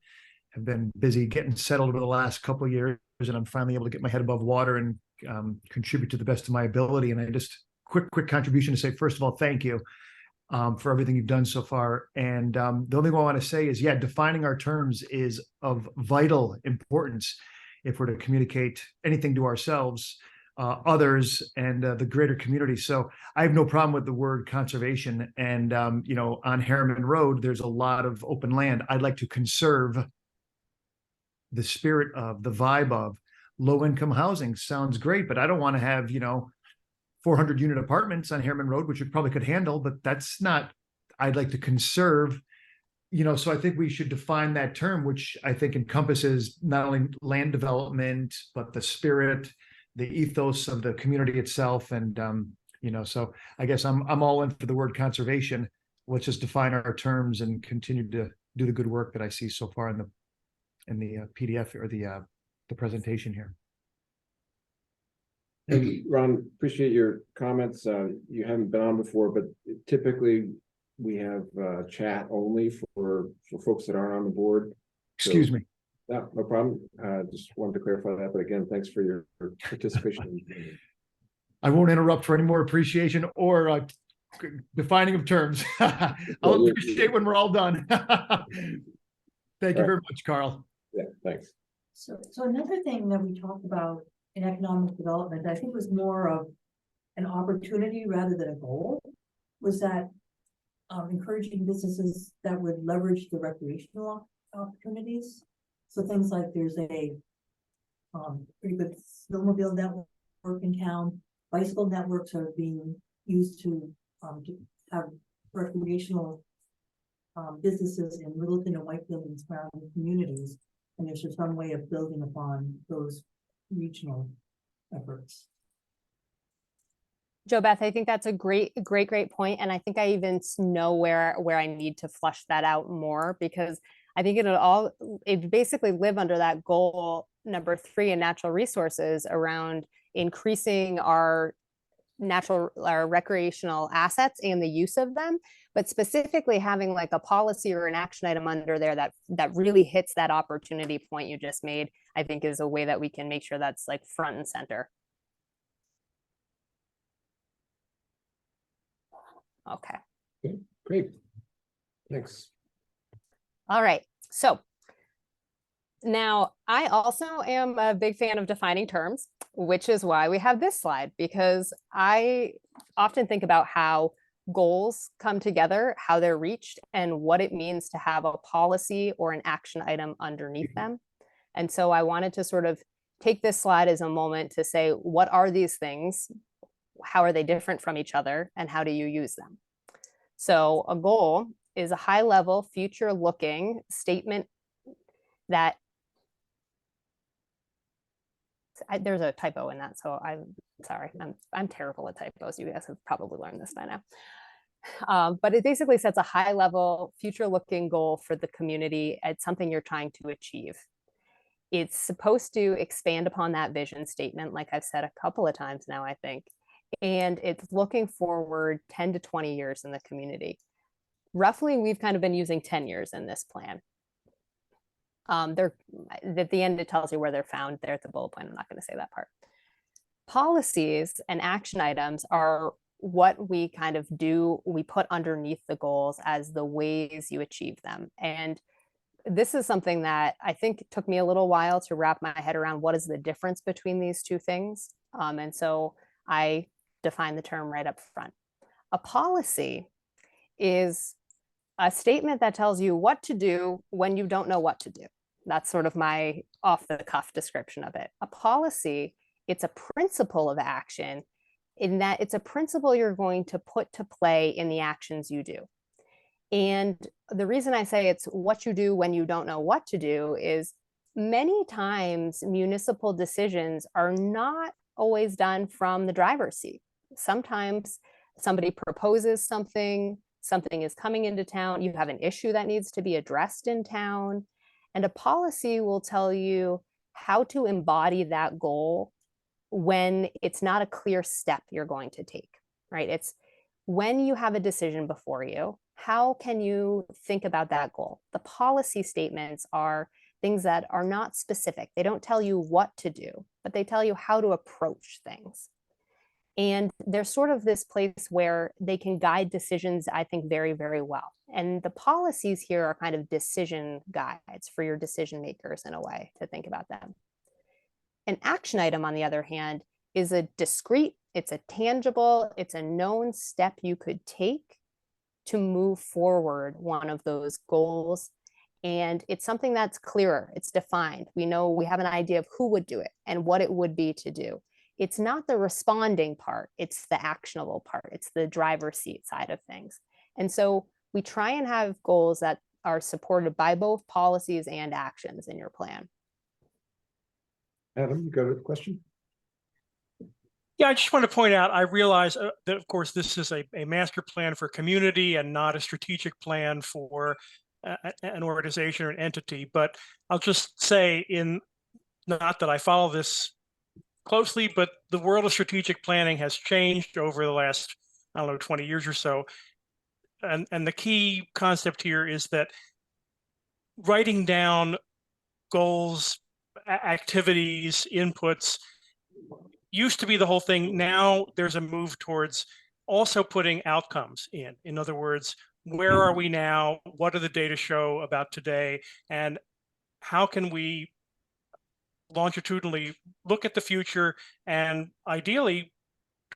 have been busy getting settled over the last couple of years. And I'm finally able to get my head above water and contribute to the best of my ability. And I just quick contribution to say, first of all, thank you for everything you've done so far. And the only thing I want to say is, defining our terms is of vital importance if we're to communicate anything to ourselves, others, and the greater community. So I have no problem with the word conservation. And, on Harriman Road, there's a lot of open land. I'd like to conserve the spirit of, the vibe of low-income housing. Sounds great, but I don't want to have, 400 unit apartments on Harriman Road, which we probably could handle, but that's not, I'd like to conserve, so I think we should define that term, which I think encompasses not only land development, but the spirit, the ethos of the community itself. And, so I guess I'm all in for the word conservation. Let's just define our terms and continue to do the good work that I see so far in the PDF or the presentation here. Hey, Ron, appreciate your comments. You haven't been on before, but typically we have chat only for folks that aren't on the board. Excuse me. No problem. Just wanted to clarify that. But again, thanks for your participation. I won't interrupt for any more appreciation or defining of terms. I'll appreciate when we're all done. Thank you very much, Carl. Yeah, thanks. So another thing that we talked about in economic development, I think was more of an opportunity rather than a goal, was that encouraging businesses that would leverage the recreational opportunities. So things like there's a pretty good snowmobile network in town. Bicycle networks are being used to have recreational businesses in Littleton and Whitefield and surrounding communities. And there's just some way of building upon those regional efforts. Jo Beth, I think that's a great point. And I think I even know where I need to flush that out more, because I think it basically live under that goal number 3 in natural resources around increasing our recreational assets and the use of them, but specifically having like a policy or an action item under there that really hits that opportunity point you just made, I think is a way that we can make sure that's like front and center. Okay. Great. Thanks. All right. So now I also am a big fan of defining terms, which is why we have this slide, because I often think about how goals come together, how they're reached, and what it means to have a policy or an action item underneath them. And so I wanted to sort of take this slide as a moment to say, what are these things? How are they different from each other? And how do you use them? So a goal is a high level, future looking statement that there's a typo in that. So I'm sorry, I'm terrible at typos. You guys have probably learned this by now. But it basically sets a high level, future looking goal for the community. It's something you're trying to achieve. It's supposed to expand upon that vision statement, like I've said a couple of times now, I think. And it's looking forward 10 to 20 years in the community. Roughly, we've kind of been using 10 years in this plan. They're at the end, it tells you where they're found there at the bullet point. I'm not going to say that part. Policies and action items are what we kind of do, we put underneath the goals as the ways you achieve them. And this is something that I think took me a little while to wrap my head around. What is the difference between these two things? And so I define the term right up front. A policy is a statement that tells you what to do when you don't know what to do. That's sort of my off the cuff description of it. A policy, it's a principle of action in that it's a principle you're going to put to play in the actions you do. And the reason I say it's what you do when you don't know what to do is many times municipal decisions are not always done from the driver's seat. Sometimes somebody proposes something, something is coming into town, you have an issue that needs to be addressed in town, and a policy will tell you how to embody that goal when it's not a clear step you're going to take, right? It's when you have a decision before you, how can you think about that goal? The policy statements are things that are not specific. They don't tell you what to do, but they tell you how to approach things. And there's sort of this place where they can guide decisions, I think, very, very well. And the policies here are kind of decision guides for your decision makers in a way to think about them. An action item, on the other hand, is a discrete, it's a tangible, it's a known step you could take to move forward one of those goals. And it's something that's clearer, it's defined. We know, we have an idea of who would do it and what it would be to do. It's not the responding part, it's the actionable part, it's the driver's seat side of things. And so we try and have goals that are supported by both policies and actions in your plan. Adam, you got a question? Yeah, I just want to point out, I realize that, of course, this is a master plan for community and not a strategic plan for an organization or an entity. But I'll just say, not that I follow this closely, but the world of strategic planning has changed over the last, I don't know, 20 years or so. And the key concept here is that writing down goals, activities, inputs used to be the whole thing. Now there's a move towards also putting outcomes in. In other words, where are we now? What do the data show about today? And how can we longitudinally look at the future and ideally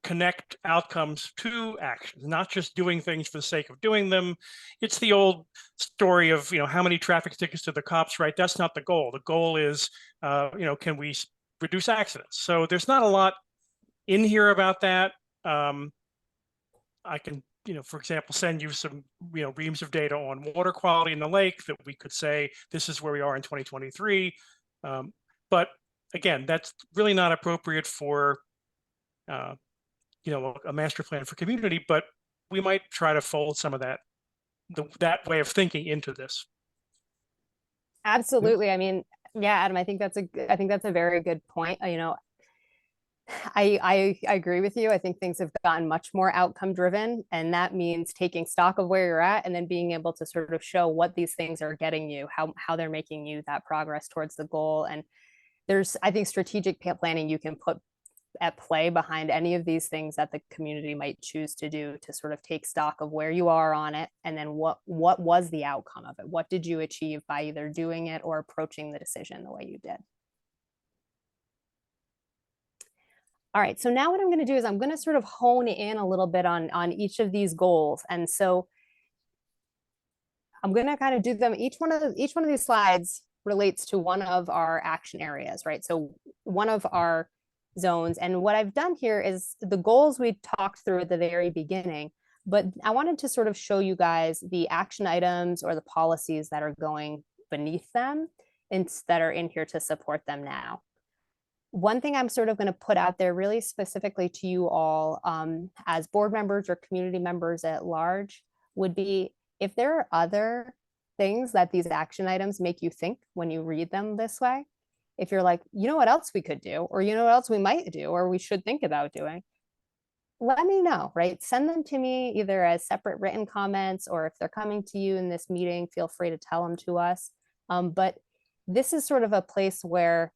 connect outcomes to actions, not just doing things for the sake of doing them. It's the old story of, how many traffic tickets do the cops write? That's not the goal. The goal is, can we reduce accidents? So there's not a lot in here about that. I can, for example, send you some, reams of data on water quality in the lake that we could say, this is where we are in 2023. But again, that's really not appropriate for, a master plan for community, but we might try to fold some of that, that way of thinking into this. Absolutely. I mean, yeah, Adam, I think that's a very good point. I agree with you. I think things have gotten much more outcome driven, and that means taking stock of where you're at and then being able to sort of show what these things are getting you, how they're making you that progress towards the goal. And there's, I think, strategic planning you can put at play behind any of these things that the community might choose to do to sort of take stock of where you are on it, and then what was the outcome of it? What did you achieve by either doing it or approaching the decision the way you did? All right, so now what I'm going to do is I'm going to sort of hone in a little bit on each of these goals. And so I'm going to kind of do them. Each one of these slides relates to one of our action areas, right? So one of our zones. And what I've done here is the goals we talked through at the very beginning, but I wanted to sort of show you guys the action items or the policies that are going beneath them and that are in here to support them now. One thing I'm sort of going to put out there really specifically to you all as board members or community members at large would be if there are other things that these action items make you think when you read them this way, if you're like, you know what else we could do, or you know what else we might do, or we should think about doing, let me know, right? Send them to me either as separate written comments, or if they're coming to you in this meeting, feel free to tell them to us. But this is sort of a place where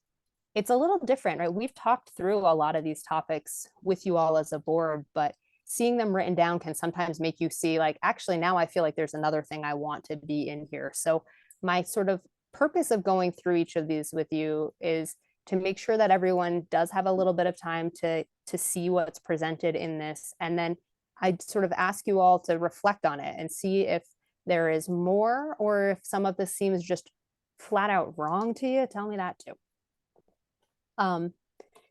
it's a little different, right? We've talked through a lot of these topics with you all as a board, but seeing them written down can sometimes make you see like, actually, now I feel like there's another thing I want to be in here. So my sort of purpose of going through each of these with you is to make sure that everyone does have a little bit of time to see what's presented in this. And then I sort of ask you all to reflect on it and see if there is more, or if some of this seems just flat out wrong to you, tell me that too.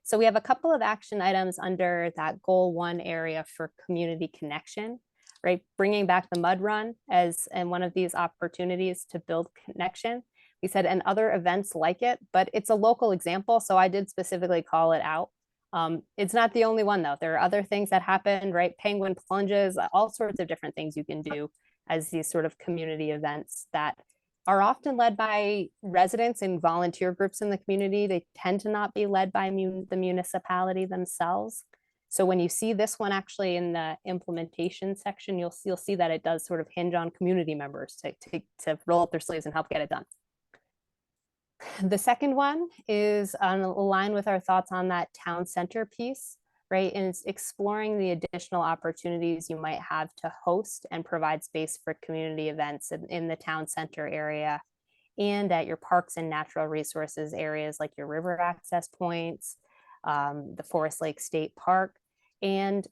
So we have a couple of action items under that goal 1 area for community connection, right? Bringing back the mud run as and one of these opportunities to build connection. We said, and other events like it, but it's a local example. So I did specifically call it out. It's not the only one though. There are other things that happen, right? Penguin plunges, all sorts of different things you can do as these sort of community events that are often led by residents and volunteer groups in the community. They tend to not be led by the municipality themselves. So when you see this one actually in the implementation section, you'll see that it does sort of hinge on community members to roll up their sleeves and help get it done. The second one is aligned with our thoughts on that town center piece, right? And it's exploring the additional opportunities you might have to host and provide space for community events in the town center area and at your parks and natural resources areas like your river access points, the Forest Lake State Park. And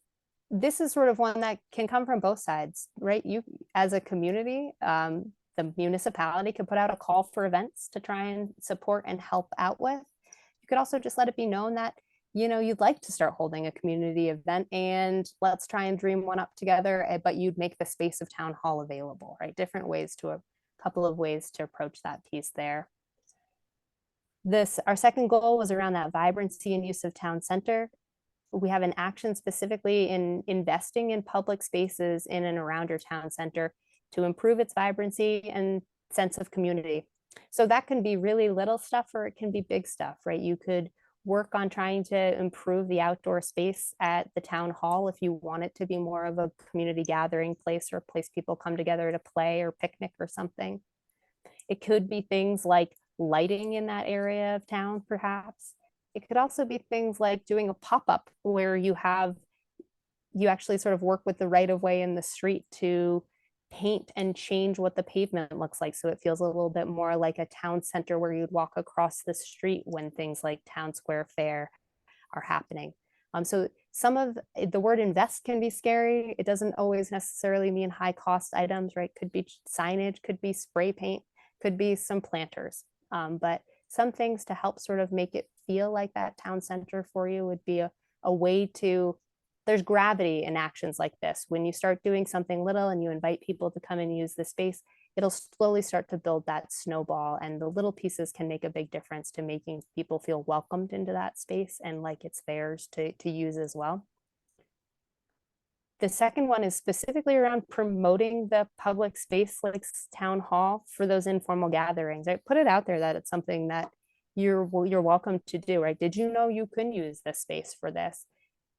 this is sort of one that can come from both sides, right? You as a community, the municipality could put out a call for events to try and support and help out with. You could also just let it be known that, you know, you'd like to start holding a community event and let's try and dream one up together, but you'd make the space of town hall available, right? Different ways to a couple of ways to approach that piece there. Our second goal was around that vibrancy and use of town center. We have an action specifically in investing in public spaces in and around your town center to improve its vibrancy and sense of community. So that can be really little stuff or it can be big stuff, right? You could work on trying to improve the outdoor space at the town hall if you want it to be more of a community gathering place or a place people come together to play or picnic or something. It could be things like lighting in that area of town, perhaps. It could also be things like doing a pop-up where you actually sort of work with the right of way in the street to paint and change what the pavement looks like so it feels a little bit more like a town center where you'd walk across the street when things like Town Square Fair are happening. So some of the word invest can be scary. It doesn't always necessarily mean high cost items, right? Could be signage, could be spray paint, could be some planters. But some things to help sort of make it feel like that town center for you would be a way to, there's gravity in actions like this. When you start doing something little and you invite people to come and use the space, it'll slowly start to build that snowball, and the little pieces can make a big difference to making people feel welcomed into that space and like it's theirs to use as well. The second one is specifically around promoting the public space like town hall for those informal gatherings. I put it out there that it's something that you're welcome to do, right? Did you know you can use this space for this?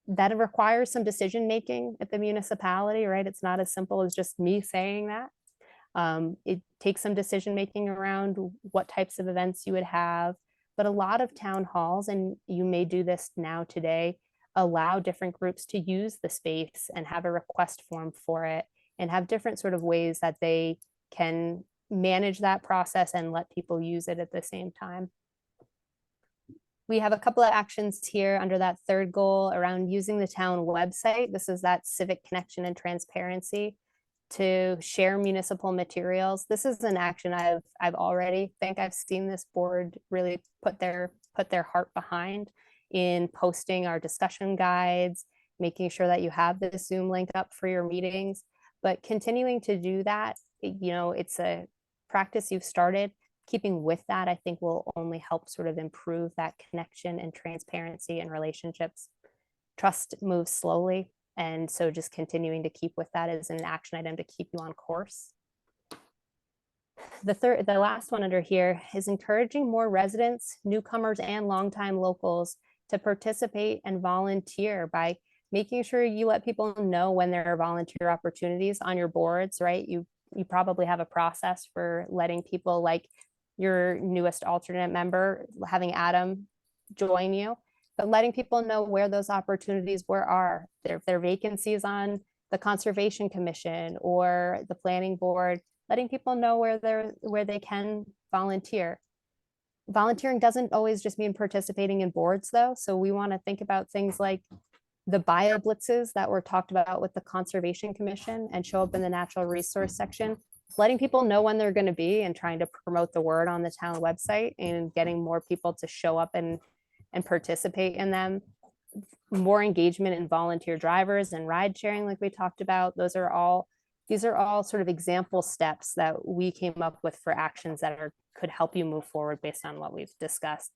That requires some decision making at the municipality, right? It's not as simple as just me saying that. It takes some decision making around what types of events you would have, but a lot of town halls, and you may do this now today, allow different groups to use the space and have a request form for it and have different sort of ways that they can manage that process and let people use it at the same time. we have a couple of actions here under that third goal around using the town website. This is that civic connection and transparency to share municipal materials. This is an action I've already think I've seen this board really put their heart behind in posting our discussion guides, making sure that you have the Zoom link up for your meetings, but continuing to do that, you know, it's a practice you've started. Keeping with that, I think will only help sort of improve that connection and transparency and relationships. Trust moves slowly. And so just continuing to keep with that as an action item to keep you on course. The last one under here is encouraging more residents, newcomers, and longtime locals to participate and volunteer by making sure you let people know when there are volunteer opportunities on your boards, right? You probably have a process for letting people, like your newest alternate member, having Adam join you, but letting people know where those opportunities are. If there are vacancies on the Conservation Commission or the Planning Board, letting people know where they can volunteer. Volunteering doesn't always just mean participating in boards though. So we want to think about things like the bio blitzes that were talked about with the Conservation Commission and show up in the natural resource section, letting people know when they're going to be and trying to promote the word on the town website and getting more people to show up and participate in them. More engagement in volunteer drivers and ride sharing, like we talked about. These are all sort of example steps that we came up with for actions that could help you move forward based on what we've discussed.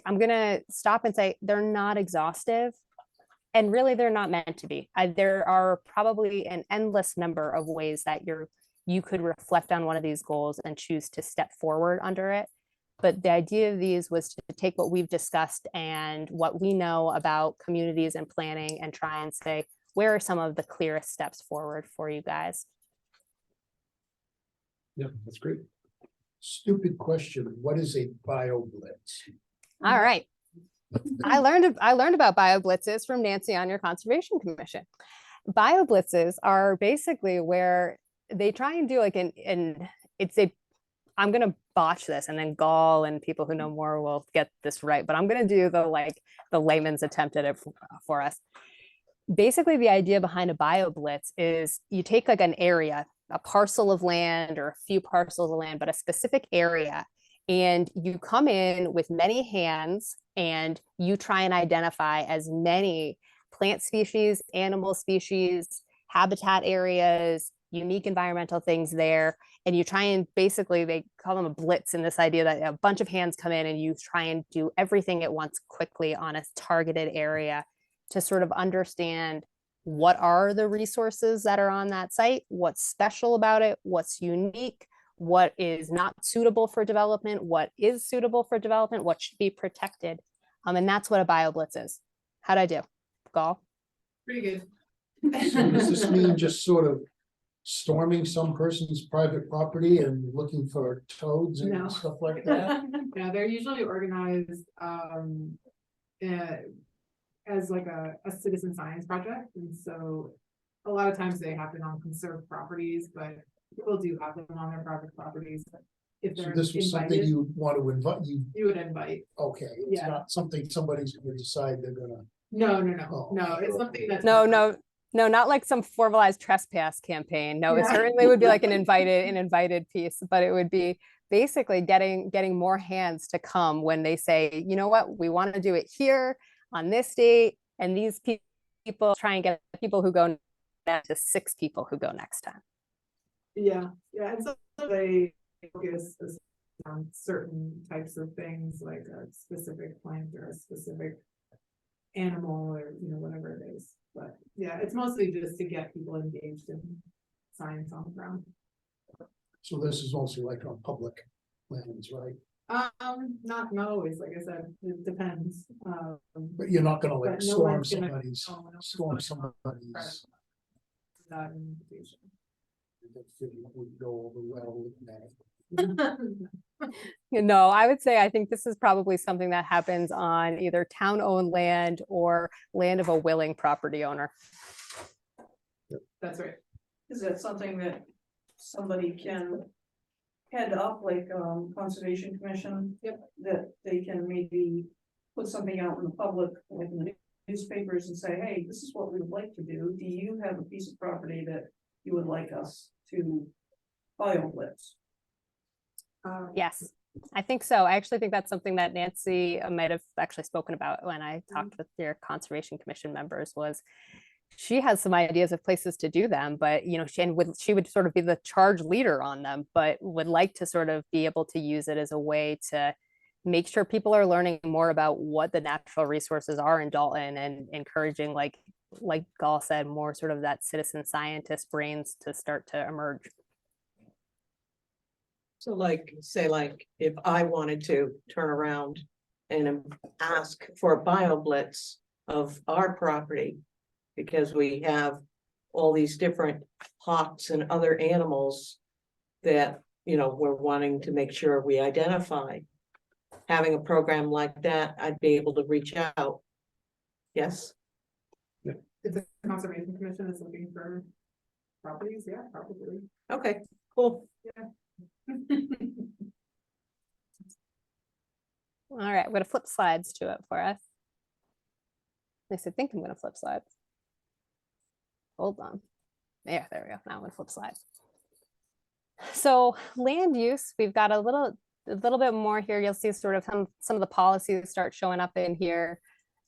I'm gonna stop and say they're not exhaustive, and really they're not meant to be. There are probably an endless number of ways that you could reflect on one of these goals and choose to step forward under it. But the idea of these was to take what we've discussed and what we know about communities and planning and try and say, where are some of the clearest steps forward for you guys? Yeah, that's great. Stupid question. What is a BioBlitz? All right. I learned about BioBlitzes from Nancy on your Conservation Commission. BioBlitzes are basically where they try and do like I'm going to botch this, and then Gall and people who know more will get this right, but I'm going to do the layman's attempt at it for us. Basically, the idea behind a BioBlitz is you take like an area, a parcel of land or a few parcels of land, but a specific area, and you come in with many hands and you try and identify as many plant species, animal species, habitat areas, unique environmental things there. And you try and basically, they call them a blitz, in this idea that a bunch of hands come in and you try and do everything at once quickly on a targeted area to sort of understand what are the resources that are on that site, what's special about it, what's unique, what is not suitable for development, what is suitable for development, what should be protected. And that's what a BioBlitz is. How'd I do? Gall? Pretty good. So does this mean just sort of storming some person's private property and looking for toads No. and stuff like that? Yeah, they're usually organized as like a citizen science project, and so a lot of times they happen on conserved properties, but people do have them on their private properties. If So they're this was something invited, you want to invite, you would invite. okay, it's Yeah. not something somebody's gonna decide they're gonna. No, Oh, it's something that's. No, not like some formalized trespass campaign. No, it Yeah. certainly would be like an invited piece, but it would be basically getting more hands to come when they say, you know what, we want to do it here on this date, and these people try and get people who go to 6 people who go next time. Yeah, and so they focus on certain types of things, like a specific plant or a specific animal, or whatever it is. But yeah, it's mostly just to get people engaged in science on the ground. So this is also like on public lands, right? Not always, like I said, it depends. But you're not gonna like But no storm one's gonna- somebody's, no one's storm gonna- somebody's. Without an invitation. That would go over well with that. No, I would say I think this is probably something that happens on either town-owned land or land of a willing property owner. That's right. Is that something that somebody can head up, like, Conservation Commission. Yep. That they can maybe put something out in the public, like in the newspapers, and say, hey, this is what we would like to do. Do you have a piece of property that you would like us to bioblitz? Yes, I think so. I actually think that's something that Nancy might have actually spoken about when I talked with your Conservation Commission members, was she has some ideas of places to do them, but you know, she would sort of be the charge leader on them, but would like to sort of be able to use it as a way to make sure people are learning more about what the natural resources are in Dalton, and encouraging, like Gall said, more sort of that citizen scientist brains to start to emerge. So like, say like, if I wanted to turn around and ask for a BioBlitz of our property, because we have all these different hawks and other animals that, you know, we're wanting to make sure we identify. Having a program like that, I'd be able to reach out. Yes, If the Conservation Commission is looking for properties, yeah, probably. okay, cool. All right, I'm going to flip slides to it for us. At least I think I'm going to flip slides. Hold on. There we go. Now I'm going to flip slides. So land use, we've got a little bit more here. You'll see sort of some of the policies start showing up in here.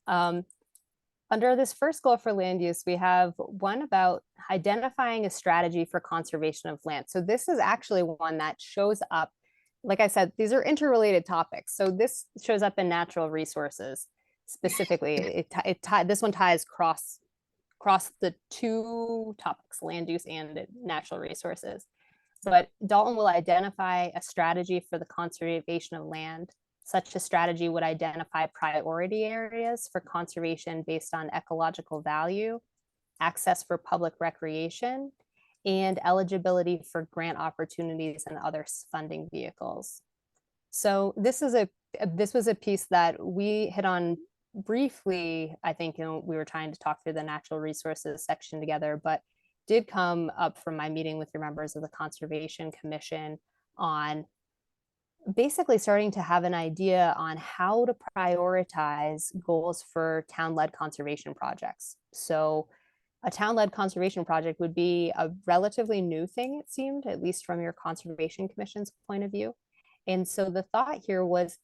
Under this first goal for land use, we have one about identifying a strategy for conservation of land. So this is actually one that shows up. Like I said, these are interrelated topics. So this shows up in natural resources specifically. This one ties across the two topics, land use and natural resources. But Dalton will identify a strategy for the conservation of land. Such a strategy would identify priority areas for conservation based on ecological value, access for public recreation, and eligibility for grant opportunities and other funding vehicles. So this was a piece that we hit on briefly. I think, you know, we were trying to talk through the natural resources section together, but did come up from my meeting with your members of the Conservation Commission on basically starting to have an idea on how to prioritize goals for town-led conservation projects. So a town-led conservation project would be a relatively new thing, it seemed, at least from your Conservation Commission's point of view. And so the thought here was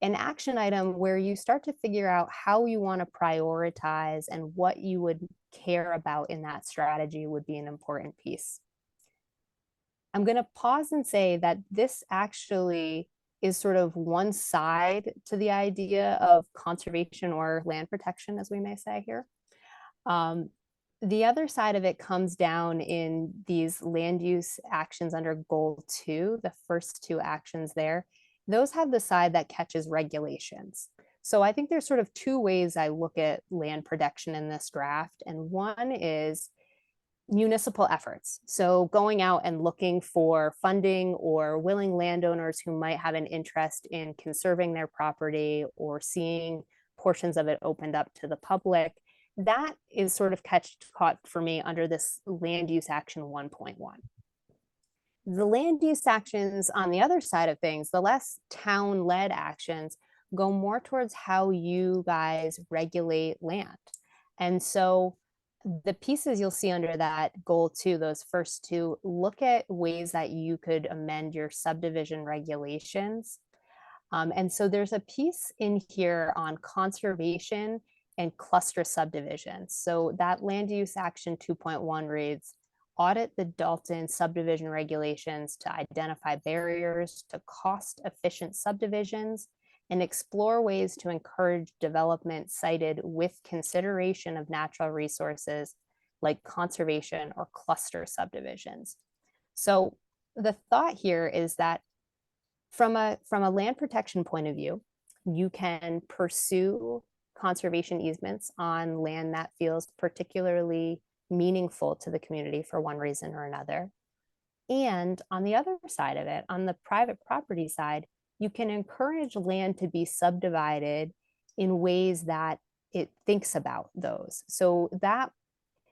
an action item where you start to figure out how you want to prioritize, and what you would care about in that strategy would be an important piece. I'm going to pause and say that this actually is sort of one side to the idea of conservation or land protection, as we may say here. The other side of it comes down in these land use actions under goal 2, the first two actions there. Those have the side that catches regulations. So I think there's sort of two ways I look at land protection in this draft. And one is municipal efforts. So going out and looking for funding or willing landowners who might have an interest in conserving their property or seeing portions of it opened up to the public. That is sort of caught for me under this land use action 1.1. The land use actions on the other side of things, the less town-led actions, go more towards how you guys regulate land. And so the pieces you'll see under that goal 2, those first two, look at ways that you could amend your subdivision regulations. And so there's a piece in here on conservation and cluster subdivisions. So that land use action 2.1 reads, audit the Dalton subdivision regulations to identify barriers to cost-efficient subdivisions and explore ways to encourage development cited with consideration of natural resources like conservation or cluster subdivisions. So the thought here is that from a land protection point of view, you can pursue conservation easements on land that feels particularly meaningful to the community for one reason or another. And on the other side of it, on the private property side, you can encourage land to be subdivided in ways that it thinks about those. So that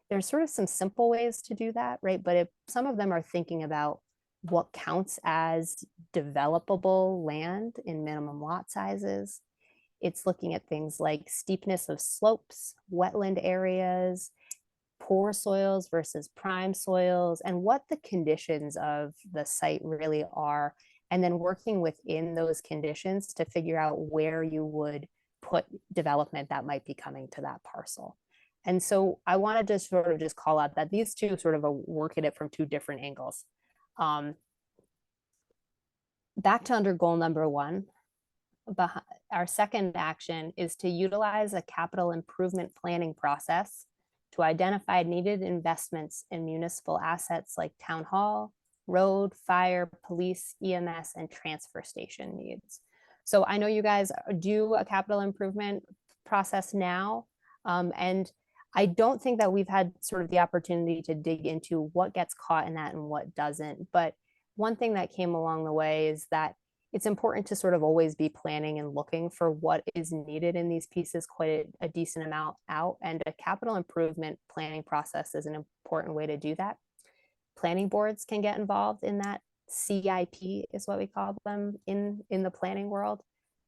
there's sort of some simple ways to do that, right? But some of them are thinking about what counts as developable land in minimum lot sizes. It's looking at things like steepness of slopes, wetland areas, poor soils versus prime soils, and what the conditions of the site really are, and then working within those conditions to figure out where you would put development that might be coming to that parcel. And so I wanted to sort of just call out that these two sort of work at it from two different angles. Back to under goal number one, our second action is to utilize a capital improvement planning process to identify needed investments in municipal assets like town hall, road, fire, police, EMS, and transfer station needs. So I know you guys do a capital improvement process now, and I don't think that we've had sort of the opportunity to dig into what gets caught in that and what doesn't. But one thing that came along the way is that it's important to sort of always be planning and looking for what is needed in these pieces quite a decent amount out. And a capital improvement planning process is an important way to do that. Planning boards can get involved in that. CIP is what we call them in the planning world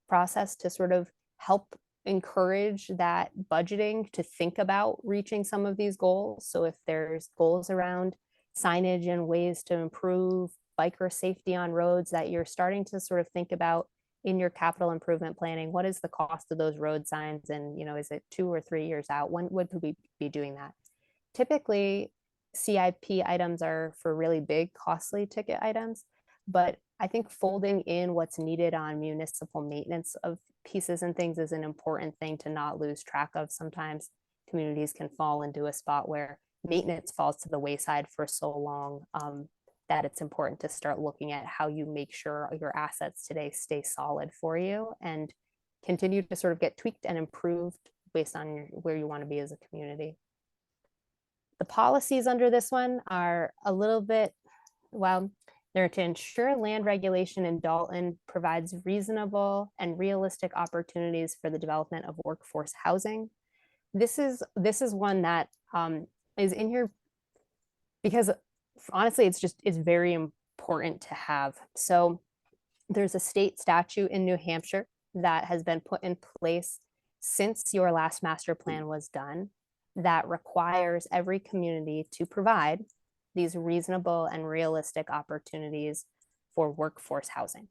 process, to sort of help encourage that budgeting to think about reaching some of these goals. So if there's goals around signage and ways to improve biker safety on roads that you're starting to sort of think about in your capital improvement planning, what is the cost of those road signs? And, you know, is it 2 or 3 years out? When would we be doing that? Typically, CIP items are for really big, costly ticket items, but I think folding in what's needed on municipal maintenance of pieces and things is an important thing to not lose track of. Sometimes communities can fall into a spot where maintenance falls to the wayside for so long that it's important to start looking at how you make sure your assets today stay solid for you and continue to sort of get tweaked and improved based on where you want to be as a community. The policies under this one are a little bit, well, they're to ensure land regulation in Dalton provides reasonable and realistic opportunities for the development of workforce housing. This is one that is in here because honestly, it's very important to have. So there's a state statute in New Hampshire that has been put in place since your last master plan was done that requires every community to provide these reasonable and realistic opportunities for workforce housing.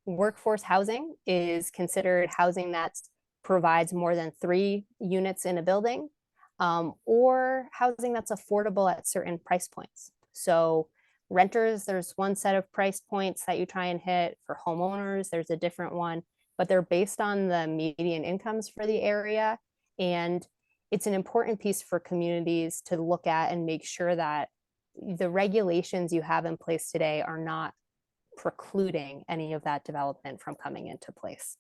Workforce housing is considered housing that provides more than 3 units in a building, or housing that's affordable at certain price points. So renters, there's one set of price points that you try and hit. For homeowners, there's a different one, but they're based on the median incomes for the area. And it's an important piece for communities to look at and make sure that the regulations you have in place today are not precluding any of that development from coming into place.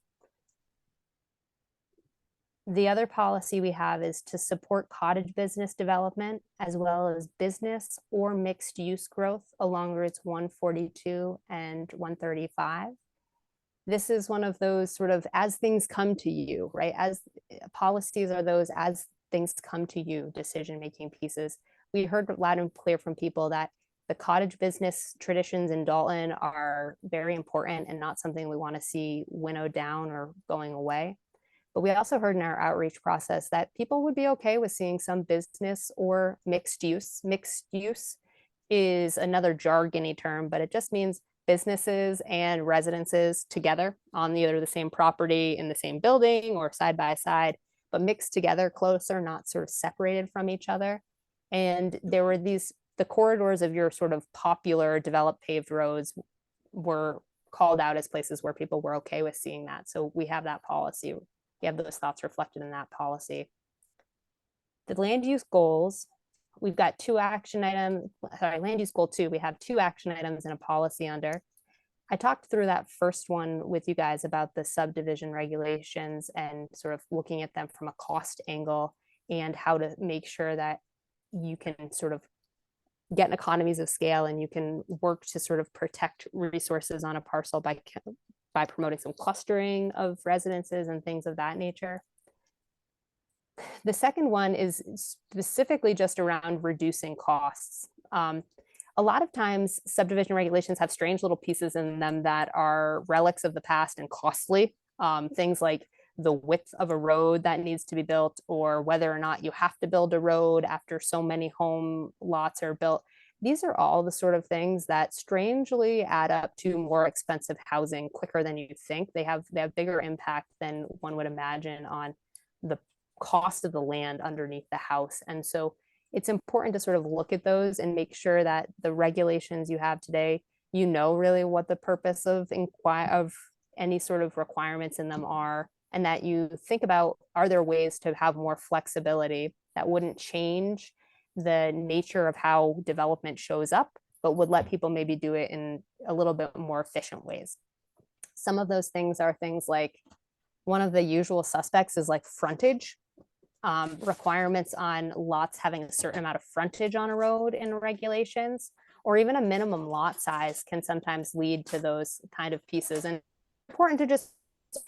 The other policy we have is to support cottage business development as well as business or mixed use growth along routes 142 and 135. This is one of those sort of as things come to you, right? As policies are those as things come to you, decision-making pieces. We heard loud and clear from people that the cottage business traditions in Dalton are very important and not something we want to see winnowed down or going away. But we also heard in our outreach process that people would be okay with seeing some business or mixed use. Mixed use is another jargony term, but it just means businesses and residences together on either the same property in the same building or side by side, but mixed together closer, not sort of separated from each other. And there were the corridors of your sort of popular developed paved roads were called out as places where people were okay with seeing that. So we have that policy. We have those thoughts reflected in that policy. The land use goals, we've got 2 action items, land use goal 2, we have 2 action items in a policy under. I talked through that first one with you guys about the subdivision regulations and sort of looking at them from a cost angle and how to make sure that you can sort of get economies of scale and you can work to sort of protect resources on a parcel by promoting some clustering of residences and things of that nature. The second one is specifically just around reducing costs. A a lot of times subdivision regulations have strange little pieces in them that are relics of the past and costly. Things like the width of a road that needs to be built, or whether or not you have to build a road after so many home lots are built. These are all the sort of things that strangely add up to more expensive housing quicker than you think. They have bigger impact than one would imagine on the cost of the land underneath the house. And so it's important to sort of look at those and make sure that the regulations you have today, you know really what the purpose of any sort of requirements in them are, and that you think about, are there ways to have more flexibility that wouldn't change the nature of how development shows up, but would let people maybe do it in a little bit more efficient ways. Some of those things are things like, one of the usual suspects is like frontage. Requirements on lots having a certain amount of frontage on a road in regulations, or even a minimum lot size can sometimes lead to those kind of pieces. And important to just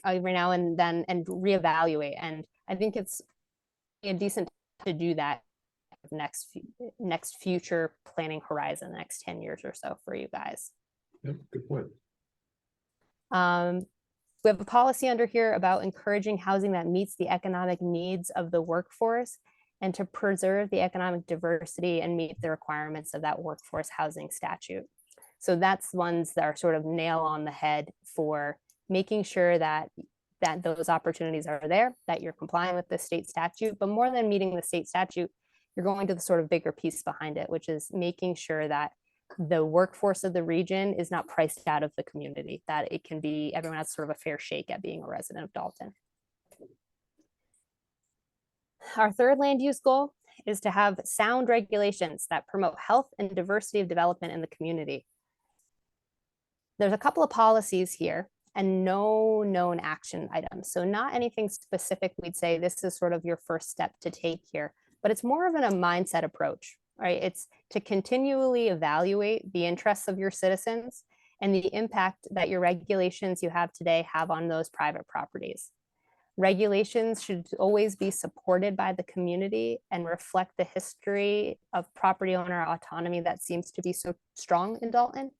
every now and then and reevaluate. And I think it's a decent to do that next future planning horizon, the next 10 years or so for you guys. Yep, good point. We have a policy under here about encouraging housing that meets the economic needs of the workforce and to preserve the economic diversity and meet the requirements of that workforce housing statute. So that's ones that are sort of nail on the head for making sure that those opportunities are there, that you're complying with the state statute. But more than meeting the state statute, you're going to the sort of bigger piece behind it, which is making sure that the workforce of the region is not priced out of the community, that it can be, everyone has sort of a fair shake at being a resident of Dalton. Our third land use goal is to have sound regulations that promote health and diversity of development in the community. There's a couple of policies here and no known action items. So not anything specific we'd say this is sort of your first step to take here, but it's more of a mindset approach, right? It's to continually evaluate the interests of your citizens and the impact that your regulations you have today have on those private properties. Regulations should always be supported by the community and reflect the history of property owner autonomy that seems to be so strong in Dalton.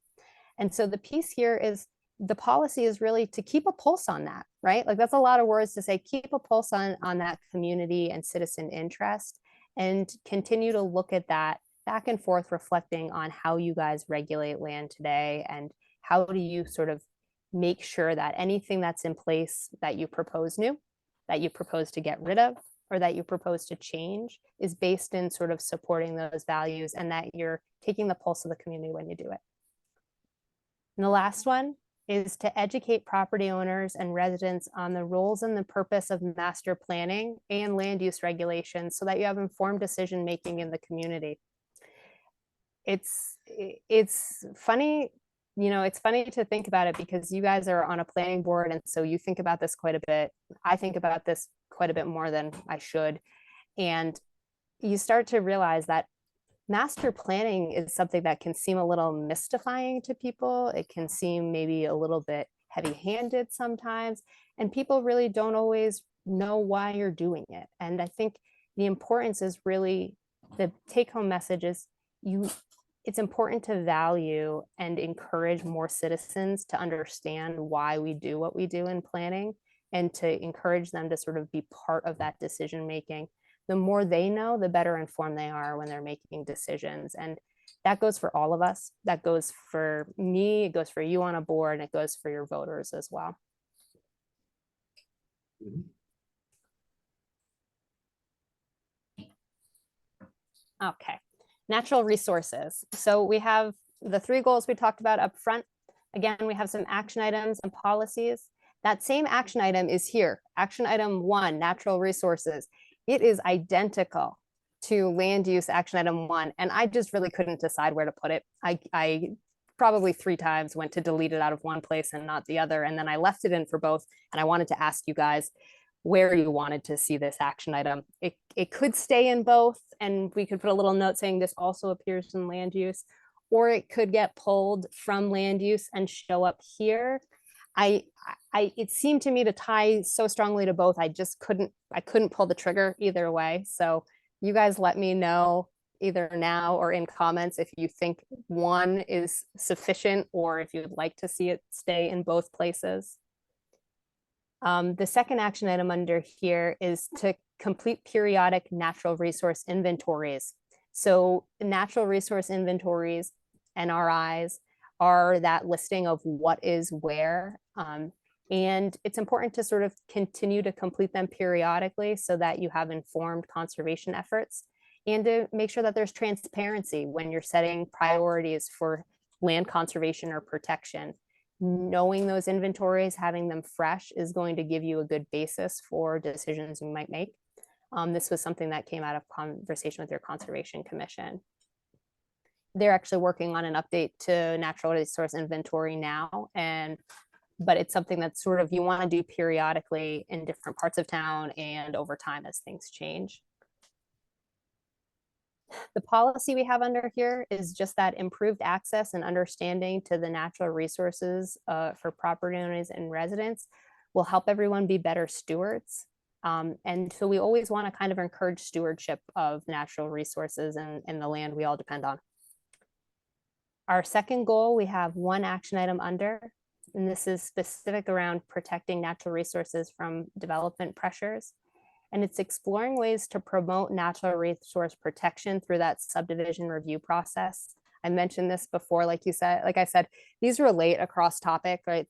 And so the piece here is the policy is really to keep a pulse on that, right? Like that's a lot of words to say, keep a pulse on that community and citizen interest, and continue to look at that back and forth, reflecting on how you guys regulate land today and how do you sort of make sure that anything that's in place that you propose new, that you propose to get rid of, or that you propose to change is based in sort of supporting those values and that you're taking the pulse of the community when you do it. And the last one is to educate property owners and residents on the roles and the purpose of master planning and land use regulations so that you have informed decision making in the community. It's funny, you know, it's funny to think about it because you guys are on a planning board and so you think about this quite a bit. I think about this quite a bit more than I should. And you start to realize that master planning is something that can seem a little mystifying to people. It can seem maybe a little bit heavy-handed sometimes, and people really don't always know why you're doing it. And I think the importance is really, the take-home message is it's important to value and encourage more citizens to understand why we do what we do in planning and to encourage them to sort of be part of that decision-making. The more they know, the better informed they are when they're making decisions. And that goes for all of us. That goes for me, it goes for you on a board, and it goes for your voters as well. Okay, natural resources. So we have the 3 goals we talked about up front. Again, we have some action items and policies. That same action item is here. Action item 1, natural resources. It is identical to land use action item 1. And I just really couldn't decide where to put it. I probably 3 times went to delete it out of one place and not the other. And then I left it in for both. And I wanted to ask you guys where you wanted to see this action item. It could stay in both, and we could put a little note saying this also appears in land use, or it could get pulled from land use and show up here. It seemed to me to tie so strongly to both. I couldn't pull the trigger either way. So you guys let me know either now or in comments if you think one is sufficient or if you'd like to see it stay in both places. The second action item under here is to complete periodic natural resource inventories. So natural resource inventories, NRIs, are that listing of what is where. And it's important to sort of continue to complete them periodically so that you have informed conservation efforts and to make sure that there's transparency when you're setting priorities for land conservation or protection. Knowing those inventories, having them fresh is going to give you a good basis for decisions you might make. This was something that came out of conversation with your Conservation Commission. They're actually working on an update to natural resource inventory now, but it's something that sort of you want to do periodically in different parts of town and over time as things change. The policy we have under here is just that improved access and understanding to the natural resources for property owners and residents will help everyone be better stewards. And so we always want to kind of encourage stewardship of natural resources and the land we all depend on. Our second goal, we have one action item under, and this is specific around protecting natural resources from development pressures. And it's exploring ways to promote natural resource protection through that subdivision review process. I mentioned this before, like I said, these relate across topic, right?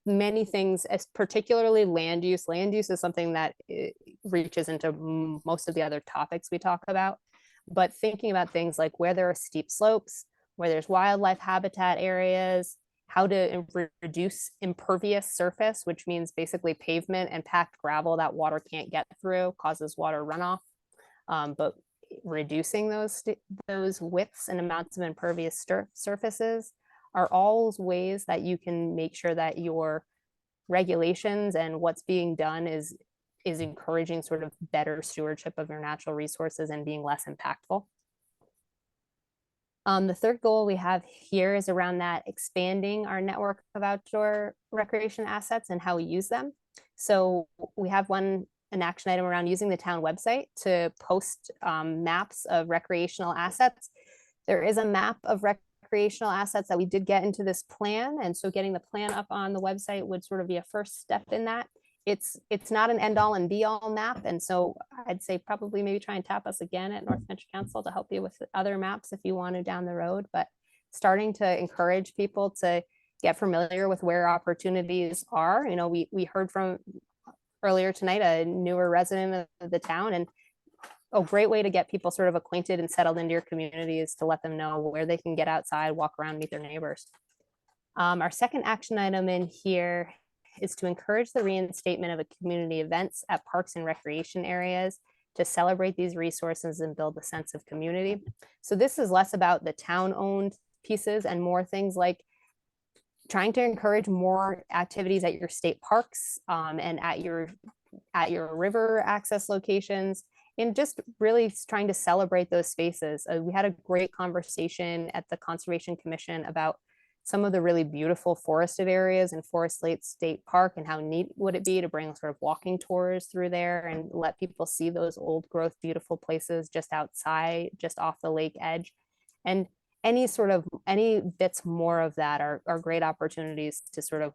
Many things, as particularly land use. Land use is something that reaches into most of the other topics we talk about. But thinking about things like where there are steep slopes, where there's wildlife habitat areas, how to reduce impervious surface, which means basically pavement and packed gravel that water can't get through, causes water runoff. But reducing those widths and amounts of impervious surfaces are all ways that you can make sure that your regulations and what's being done is encouraging sort of better stewardship of your natural resources and being less impactful. The third goal we have here is around that expanding our network of outdoor recreation assets and how we use them. So we have an action item around using the town website to post maps of recreational assets. There is a map of recreational assets that we did get into this plan. And so getting the plan up on the website would sort of be a first step in that. It's not an end all and be all map. And so I'd say probably maybe try and tap us again at North Venture Council to help you with other maps if you want to down the road, but starting to encourage people to get familiar with where opportunities are. You know, we heard from earlier tonight, a newer resident of the town, and a great way to get people sort of acquainted and settled into your community is to let them know where they can get outside, walk around, meet their neighbors. Our second action item in here is to encourage the reinstatement of community events at parks and recreation areas to celebrate these resources and build a sense of community. So this is less about the town-owned pieces and more things like trying to encourage more activities at your state parks and at your river access locations, and just really trying to celebrate those spaces. We had a great conversation at the Conservation Commission about some of the really beautiful forested areas in Forest Lake State Park and how neat would it be to bring sort of walking tours through there and let people see those old growth, beautiful places just outside, just off the lake edge. And any bits more of that are great opportunities to sort of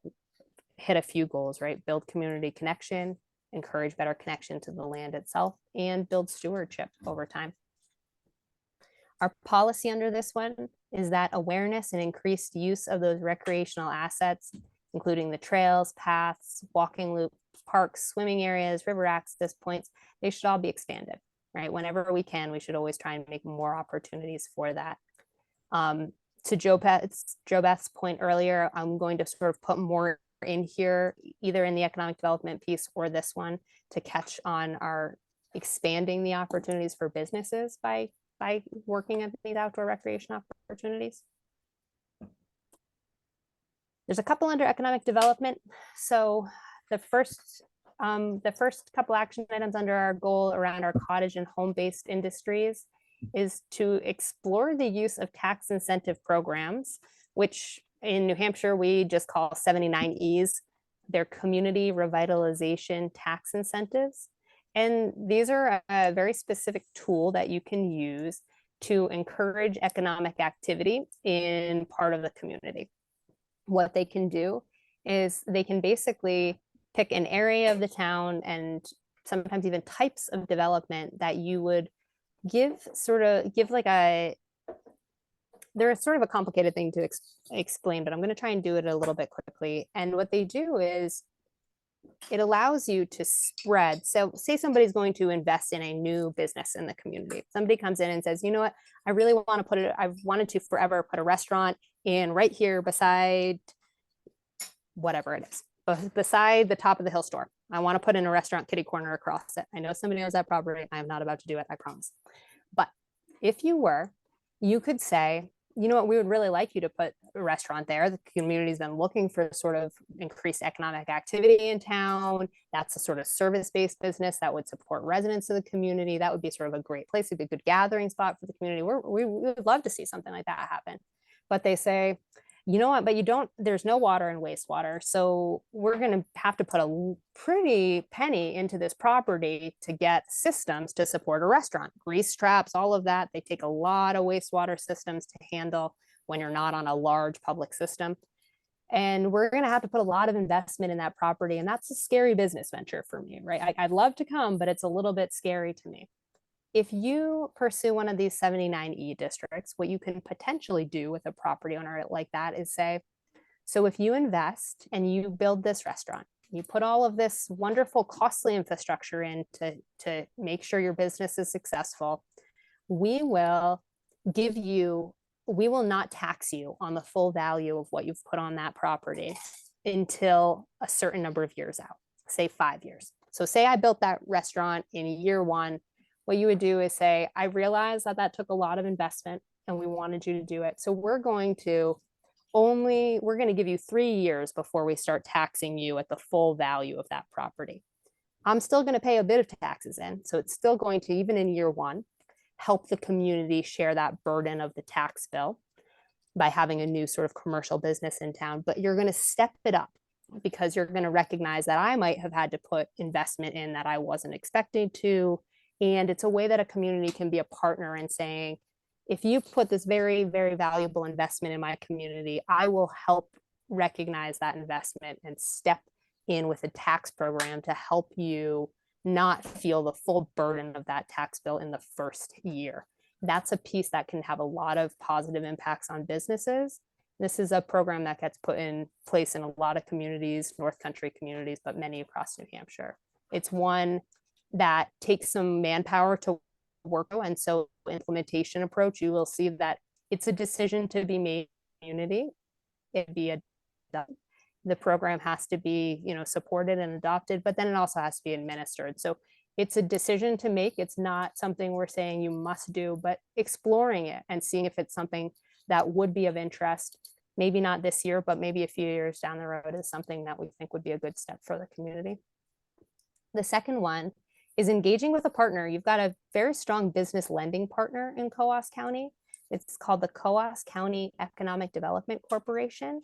hit a few goals, right? Build community connection, encourage better connection to the land itself, and build stewardship over time. Our policy under this one is that awareness and increased use of those recreational assets, including the trails, paths, walking loops, parks, swimming areas, river access points, they should all be expanded, right? Whenever we can, we should always try and make more opportunities for that. To Joe Beth's point earlier, I'm going to sort of put more in here, either in the economic development piece or this one, to catch on our expanding the opportunities for businesses by working at these outdoor recreation opportunities. There's a couple under economic development. So the first couple action items under our goal around our cottage and home-based industries is to explore the use of tax incentive programs, which in New Hampshire, we just call 79Es. They're community revitalization tax incentives. And these are a very specific tool that you can use to encourage economic activity in part of the community. What they can do is they can basically pick an area of the town and sometimes even types of development that you would give like a, they're sort of a complicated thing to explain, but I'm going to try and do it a little bit quickly. And what they do is it allows you to spread. So say somebody's going to invest in a new business in the community. Somebody comes in and says, you know what, I really want to put it, I've wanted to forever put a restaurant in right here beside whatever it is, beside the top of the hill store. I want to put in a restaurant kitty corner across it. I know somebody owns that property. I am not about to do it, I promise. But if you were, you could say, you know what, we would really like you to put a restaurant there. The community's been looking for sort of increased economic activity in town. That's a sort of service-based business that would support residents of the community. That would be sort of a great place. It'd be a good gathering spot for the community. We would love to see something like that happen. But they say, you know what, but you don't, there's no water and wastewater. So we're going to have to put a pretty penny into this property to get systems to support a restaurant, grease traps, all of that. They take a lot of wastewater systems to handle when you're not on a large public system. And we're going to have to put a lot of investment in that property. And that's a scary business venture for me, right? I'd love to come, but it's a little bit scary to me. If you pursue one of these 79E districts, what you can potentially do with a property owner like that is say, so if you invest and you build this restaurant, you put all of this wonderful, costly infrastructure in to make sure your business is successful, we will not tax you on the full value of what you've put on that property until a certain number of years out, say 5 years. So say I built that restaurant in year 1, what you would do is say, I realize that that took a lot of investment and we wanted you to do it. So we're going to give you 3 years before we start taxing you at the full value of that property. I'm still going to pay a bit of taxes in. So it's still going to, even in year 1, help the community share that burden of the tax bill by having a new sort of commercial business in town. But you're going to step it up because you're going to recognize that I might have had to put investment in that I wasn't expecting to. And it's a way that a community can be a partner in saying, if you put this very, very valuable investment in my community, I will help recognize that investment and step in with a tax program to help you not feel the full burden of that tax bill in the first year. That's a piece that can have a lot of positive impacts on businesses. This is a program that gets put in place in a lot of communities, North Country communities, but many across New Hampshire. It's one that takes some manpower to work on. And so implementation approach, you will see that it's a decision to be made in the community. The program has to be, supported and adopted, but then it also has to be administered. So it's a decision to make. It's not something we're saying you must do, but exploring it and seeing if it's something that would be of interest, maybe not this year, but maybe a few years down the road is something that we think would be a good step for the community. The second one is engaging with a partner. You've got a very strong business lending partner in Coos County. It's called the Coos County Economic Development Corporation.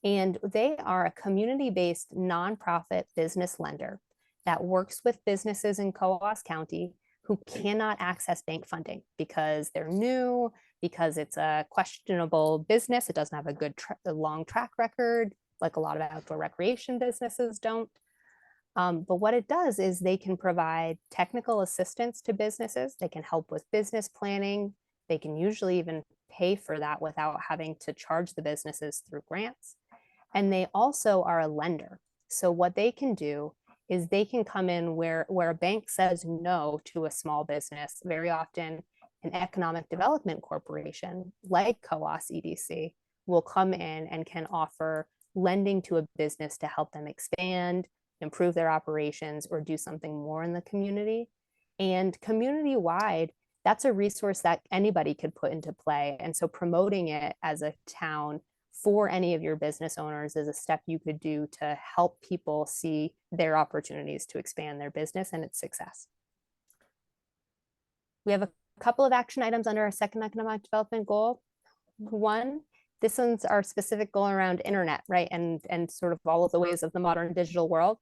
And they are a community-based nonprofit business lender that works with businesses in Coos County who cannot access bank funding because they're new, because it's a questionable business. It doesn't have a long track record, like a lot of outdoor recreation businesses don't. But what it does is they can provide technical assistance to businesses. They can help with business planning. They can usually even pay for that without having to charge the businesses through grants. And they also are a lender. So what they can do is they can come in where a bank says no to a small business. Very often an economic development corporation like Coos EDC will come in and can offer lending to a business to help them expand, improve their operations, or do something more in the community. And community-wide, that's a resource that anybody could put into play. And so promoting it as a town for any of your business owners is a step you could do to help people see their opportunities to expand their business and its success. We have a couple of action items under our second economic development goal. One, this one's our specific goal around internet, right? And sort of all of the ways of the modern digital world.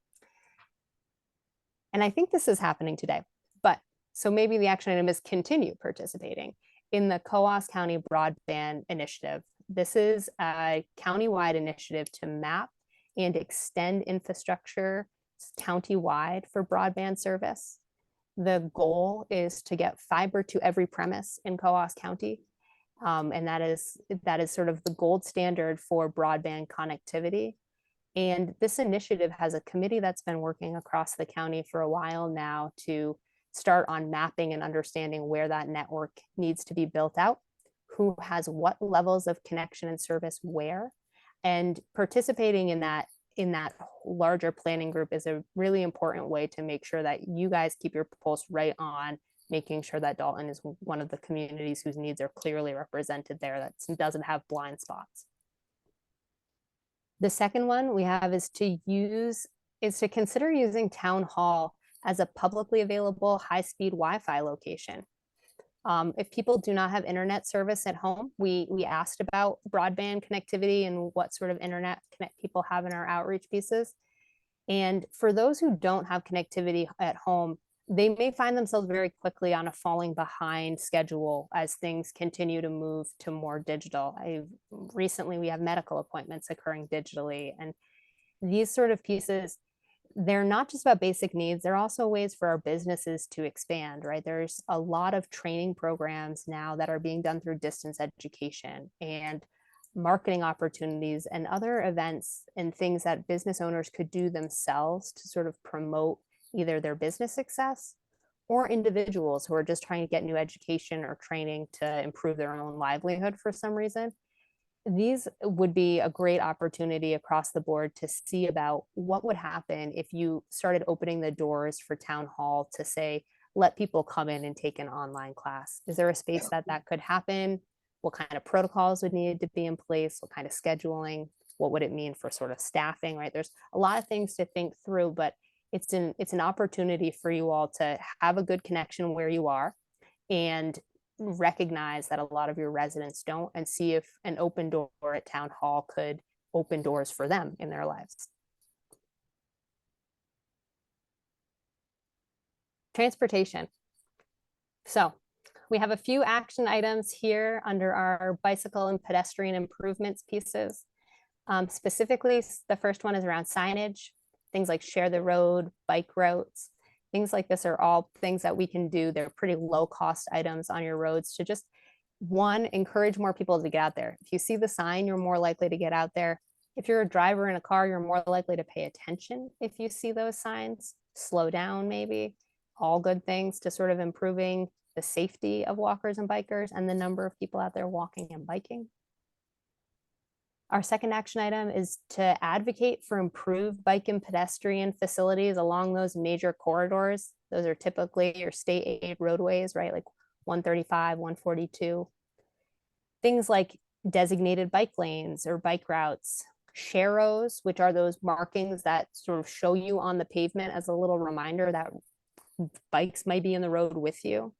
And I think this is happening today, but so maybe the action item is continue participating. in the Coos County Broadband Initiative. This is a countywide initiative to map and extend infrastructure countywide for broadband service. The goal is to get fiber to every premise in Coos County. And that is sort of the gold standard for broadband connectivity. And this initiative has a committee that's been working across the county for a while now to start on mapping and understanding where that network needs to be built out, who has what levels of connection and service where, and participating in that larger planning group is a really important way to make sure that you guys keep your pulse right on making sure that Dalton is one of the communities whose needs are clearly represented there, that doesn't have blind spots. The second one we have is to consider using Town Hall as a publicly available high-speed Wi-Fi location. If people do not have internet service at home, we asked about broadband connectivity and what sort of internet people have in our outreach pieces. And for those who don't have connectivity at home, they may find themselves very quickly on a falling behind schedule as things continue to move to more digital. Recently, we have medical appointments occurring digitally, and these sort of pieces, they're not just about basic needs, they're also ways for our businesses to expand, right? There's a lot of training programs now that are being done through distance education and marketing opportunities and other events and things that business owners could do themselves to sort of promote either their business success or individuals who are just trying to get new education or training to improve their own livelihood for some reason. These would be a great opportunity across the board to see about what would happen if you started opening the doors for Town Hall to say, let people come in and take an online class. Is there a space that could happen? What kind of protocols would need to be in place? What kind of scheduling? What would it mean for sort of staffing, right? There's a lot of things to think through, but it's an opportunity for you all to have a good connection where you are and recognize that a lot of your residents don't, and see if an open door at Town Hall could open doors for them in their lives. Transportation. So we have a few action items here under our bicycle and pedestrian improvements pieces. Specifically, the first one is around signage, things like share the road, bike routes. Things like this are all things that we can do. They're pretty low cost items on your roads to just, one, encourage more people to get out there. If you see the sign, you're more likely to get out there. If you're a driver in a car, you're more likely to pay attention if you see those signs. Slow down, maybe. All good things to sort of improving the safety of walkers and bikers and the number of people out there walking and biking. Our second action item is to advocate for improved bike and pedestrian facilities along those major corridors. Those are typically your state aid roadways, right? Like 135, 142. Things like designated bike lanes or bike routes, sharrows, which are those markings that sort of show you on the pavement as a little reminder that bikes might be in the road with you,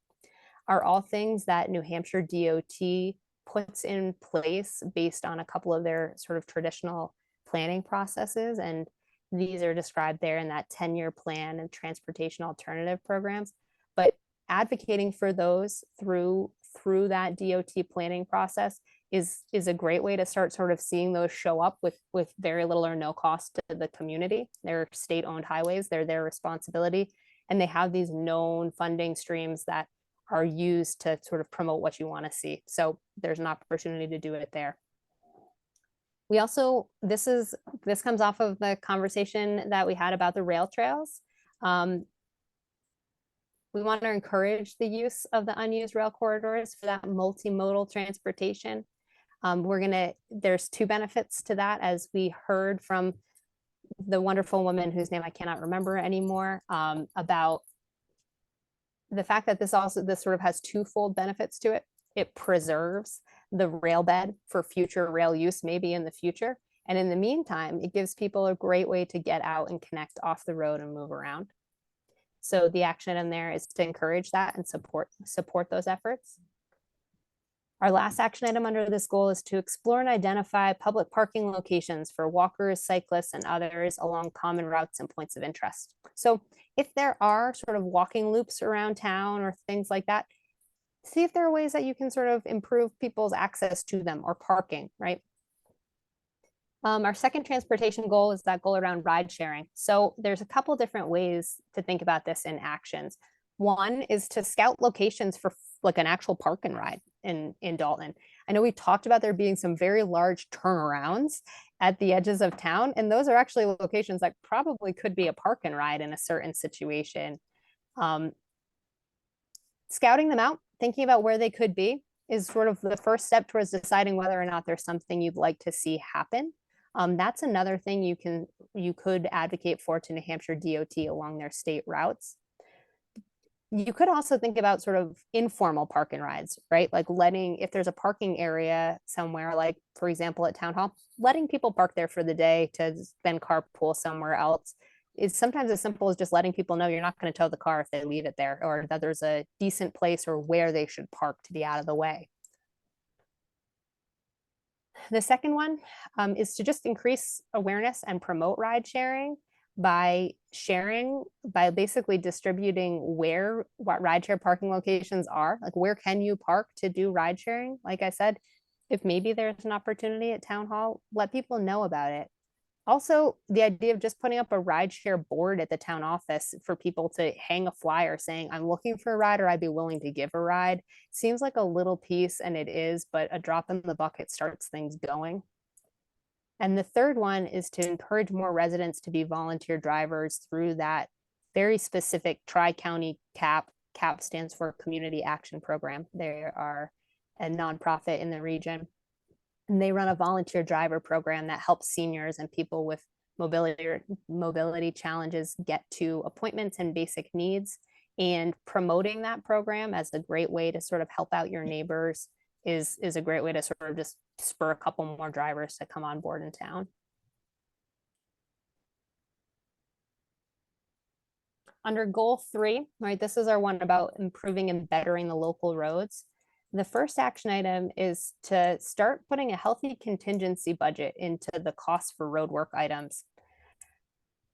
are all things that New Hampshire DOT puts in place based on a couple of their sort of traditional planning processes. And these are described there in that 10-year plan and transportation alternative programs. But advocating for those through that DOT planning process is a great way to start sort of seeing those show up with very little or no cost to the community. They're state-owned highways, they're their responsibility, and they have these known funding streams that are used to sort of promote what you want to see. So there's an opportunity to do it there. We also, this comes off of the conversation that we had about the rail trails. We want to encourage the use of the unused rail corridors for that multimodal transportation. There's two benefits to that, as we heard from the wonderful woman whose name I cannot remember anymore, about the fact that this sort of has twofold benefits to it. It preserves the rail bed for future rail use, maybe in the future. And in the meantime, it gives people a great way to get out and connect off the road and move around. So the action in there is to encourage that and support those efforts. Our last action item under this goal is to explore and identify public parking locations for walkers, cyclists, and others along common routes and points of interest. So if there are sort of walking loops around town or things like that, see if there are ways that you can sort of improve people's access to them or parking, right? Our second transportation goal is that goal around ride sharing. So there's a couple different ways to think about this in actions. One is to scout locations for like an actual park and ride in Dalton. I know we talked about there being some very large turnarounds at the edges of town, and those are actually locations that probably could be a park and ride in a certain situation. Scouting them out, thinking about where they could be, is sort of the first step towards deciding whether or not there's something you'd like to see happen. That's another thing you could advocate for to New Hampshire DOT along their state routes. You could also think about sort of informal park and rides, right? Like if there's a parking area somewhere, like for example at Town Hall, letting people park there for the day to then carpool somewhere else is sometimes as simple as just letting people know you're not going to tow the car if they leave it there, or that there's a decent place or where they should park to be out of the way. The second one is to just increase awareness and promote ride sharing by basically distributing what rideshare parking locations are. Like, where can you park to do ride sharing? Like I said, if maybe there's an opportunity at Town Hall, let people know about it. Also, the idea of just putting up a rideshare board at the town office for people to hang a flyer saying, I'm looking for a ride, or I'd be willing to give a ride, seems like a little piece, and it is, but a drop in the bucket starts things going. And the third one is to encourage more residents to be volunteer drivers through that very specific Tri-County CAP. CAP stands for Community Action Program. They are a nonprofit in the region. And they run a volunteer driver program that helps seniors and people with mobility challenges get to appointments and basic needs. And promoting that program as a great way to sort of help out your neighbors is a great way to sort of just spur a couple more drivers to come on board in town. Under goal 3, right, this is our one about improving and bettering the local roads. The first action item is to start putting a healthy contingency budget into the cost for road work items.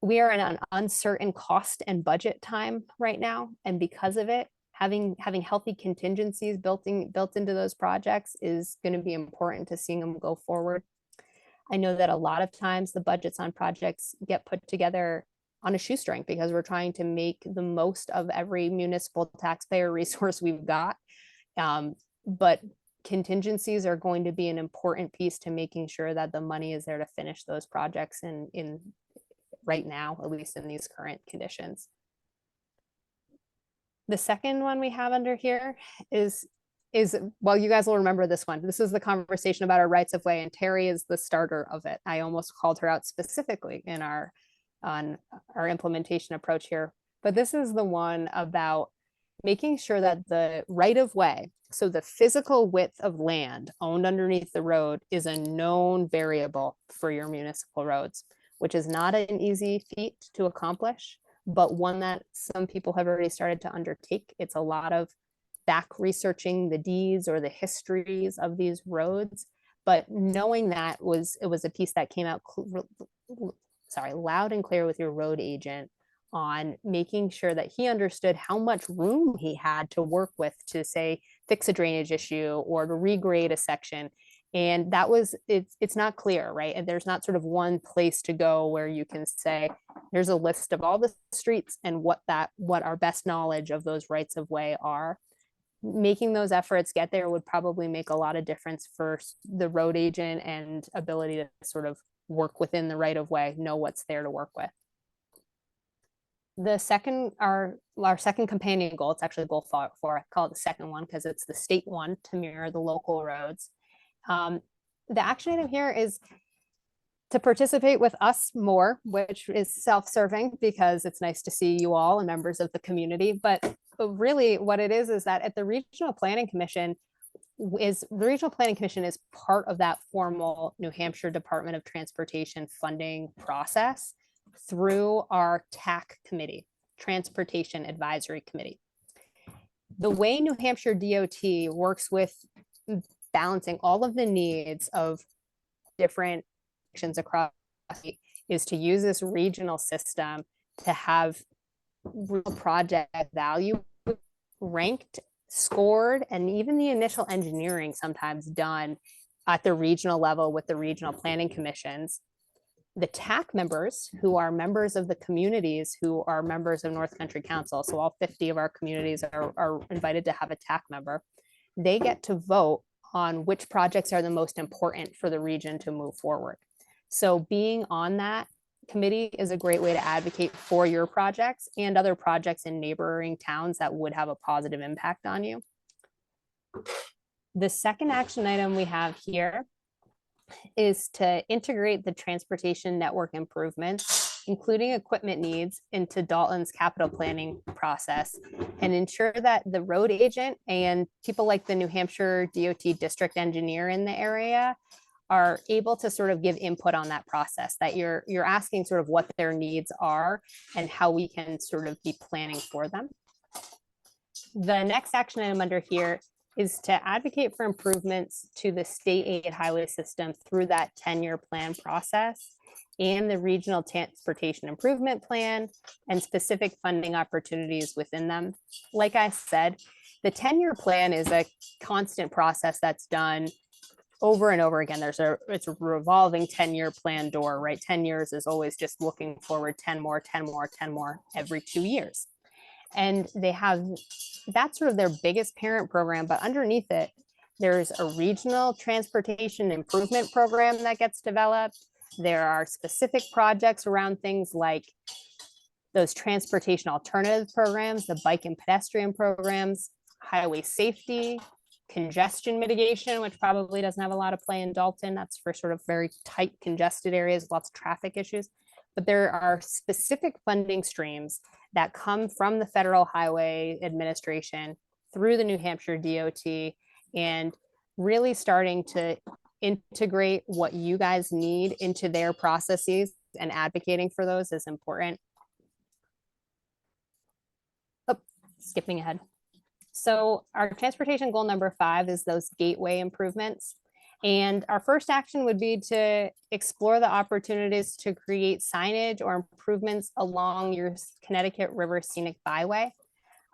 We are in an uncertain cost and budget time right now, and because of it, having healthy contingencies built into those projects is going to be important to seeing them go forward. I know that a lot of times the budgets on projects get put together on a shoestring because we're trying to make the most of every municipal taxpayer resource we've got. But contingencies are going to be an important piece to making sure that the money is there to finish those projects in right now, at least in these current conditions. The second one we have under here is, well, you guys will remember this one. This is the conversation about our rights of way, and Terry is the starter of it. I almost called her out specifically on our implementation approach here, but this is the one about making sure that the right of way, so the physical width of land owned underneath the road, is a known variable for your municipal roads, which is not an easy feat to accomplish, but one that some people have already started to undertake. It's a lot of back researching the deeds or the histories of these roads, but knowing that it was a piece that came out loud and clear with your road agent on making sure that he understood how much room he had to work with to, say, fix a drainage issue or to regrade a section. And that was, it's not clear, right? And there's not sort of one place to go where you can say, here's a list of all the streets and what our best knowledge of those rights of way are. Making those efforts get there would probably make a lot of difference for the road agent and ability to sort of work within the right of way, know what's there to work with. The second, our second companion goal, it's actually goal 4, I call it the second one because it's the state one, to mirror the local roads. The action item here is to participate with us more, which is self-serving because it's nice to see you all and members of the community. But really what it is that at the Regional Planning Commission, the Regional Planning Commission is part of that formal New Hampshire Department of Transportation funding process through our TAC committee, Transportation Advisory Committee. The way New Hampshire DOT works with balancing all of the needs of different sections across is to use this regional system to have real project value ranked scored and even the initial engineering sometimes done at the regional level with the regional planning commissions. The TAC members, who are members of the communities who are members of North Country Council, so all 50 of our communities are invited to have a TAC member, they get to vote on which projects are the most important for the region to move forward. So being on that committee is a great way to advocate for your projects and other projects in neighboring towns that would have a positive impact on you. The second action item we have here is to integrate the transportation network improvements, including equipment needs, into Dalton's capital planning process and ensure that the road agent and people like the New Hampshire DOT district engineer in the area are able to sort of give input on that process, that you're asking sort of what their needs are and how we can sort of be planning for them. The next action item under here is to advocate for improvements to the state aid highway system through that 10-year plan process and the regional transportation improvement plan and specific funding opportunities within them. Like I said, the 10-year plan is a constant process that's done over and over again. It's a revolving 10-year plan door, right? 10 years is always just looking forward 10 more, 10 more, 10 more every 2 years. And they have, that's sort of their biggest parent program, but underneath it, there's a regional transportation improvement program that gets developed. There are specific projects around things like those transportation alternative programs, the bike and pedestrian programs, highway safety, congestion mitigation, which probably doesn't have a lot of play in Dalton. That's for sort of very tight congested areas, lots of traffic issues. But there are specific funding streams that come from the Federal Highway Administration through the New Hampshire DOT and really starting to integrate what you guys need into their processes, and advocating for those is important. Oh, skipping ahead. So our transportation goal number 5 is those gateway improvements. And our first action would be to explore the opportunities to create signage or improvements along your Connecticut River Scenic Byway.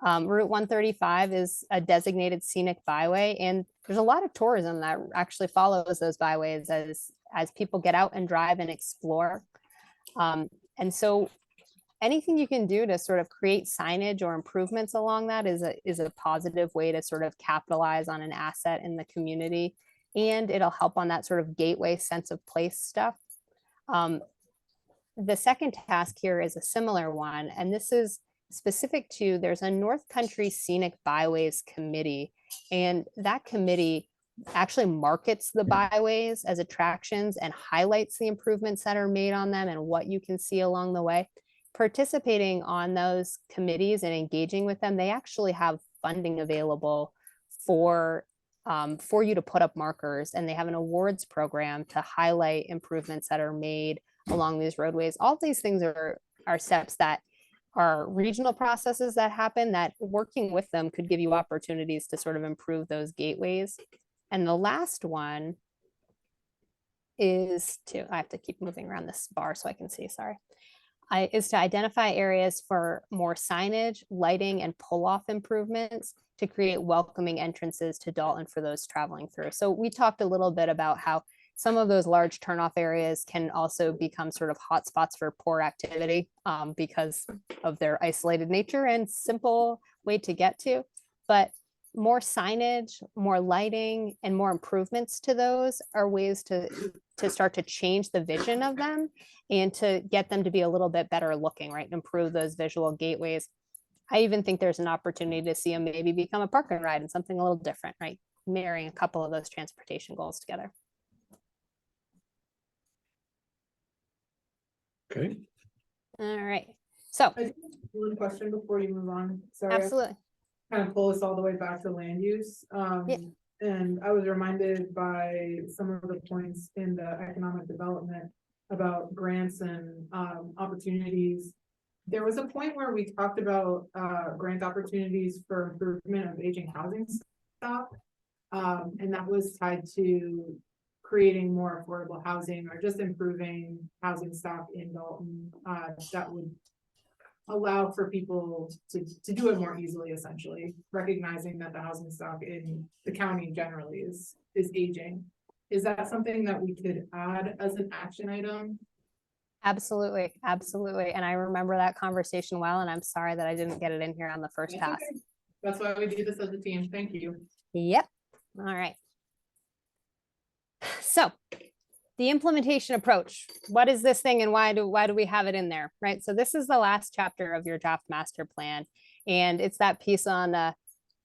Route 135 is a designated scenic byway, and there's a lot of tourism that actually follows those byways as people get out and drive and explore. And so anything you can do to sort of create signage or improvements along that is a positive way to sort of capitalize on an asset in the community, and it'll help on that sort of gateway sense of place stuff. The second task here is a similar one, and this is specific to, there's a North Country Scenic Byways Committee, and that committee actually markets the byways as attractions and highlights the improvements that are made on them and what you can see along the way. Participating on those committees and engaging with them, they actually have funding available for you to put up markers, and they have an awards program to highlight improvements that are made along these roadways. All of these things are steps that are regional processes that happen, that working with them could give you opportunities to sort of improve those gateways. And the last one is I have to keep moving around this bar so I can see, sorry. Is to identify areas for more signage, lighting, and pull-off improvements to create welcoming entrances to Dalton for those traveling through. So we talked a little bit about how some of those large turnoff areas can also become sort of hotspots for poor activity because of their isolated nature and simple way to get to. But more signage, more lighting, and more improvements to those are ways to start to change the vision of them and to get them to be a little bit better looking, right? Improve those visual gateways. I even think there's an opportunity to see them maybe become a park and ride and something a little different, right? Marrying a couple of those transportation goals together. Okay. All right. So One question before you move on. Sorry. absolutely. Kind of pull us all the way back to land use. And I was reminded by some of the points in the economic development about grants and opportunities. There was a point where we talked about grant opportunities for improvement of aging housing stock. And that was tied to creating more affordable housing or just improving housing stock in Dalton that would allow for people to do it more easily, essentially, recognizing that the housing stock in the county generally is aging. Is that something that we could add as an action item? Absolutely, absolutely. And I remember that conversation well, and I'm sorry that I didn't get it in here on the first That's pass. okay. That's why we do this as a team. Thank you. Yep. All right. So the implementation approach, what is this thing and why do we have it in there, right? So this is the last chapter of your draft master plan. And it's that piece on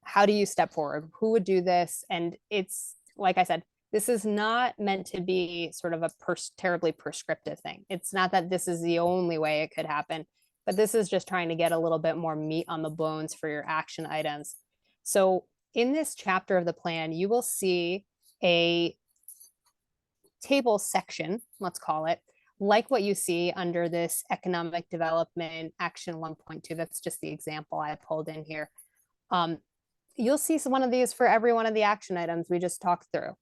how do you step forward? Who would do this? And it's, like I said, this is not meant to be sort of a terribly prescriptive thing. It's not that this is the only way it could happen, but this is just trying to get a little bit more meat on the bones for your action items. So in this chapter of the plan, you will see a table section, let's call it, like what you see under this economic development action 1.2. That's just the example I pulled in here. You'll see one of these for every one of the action items we just talked through.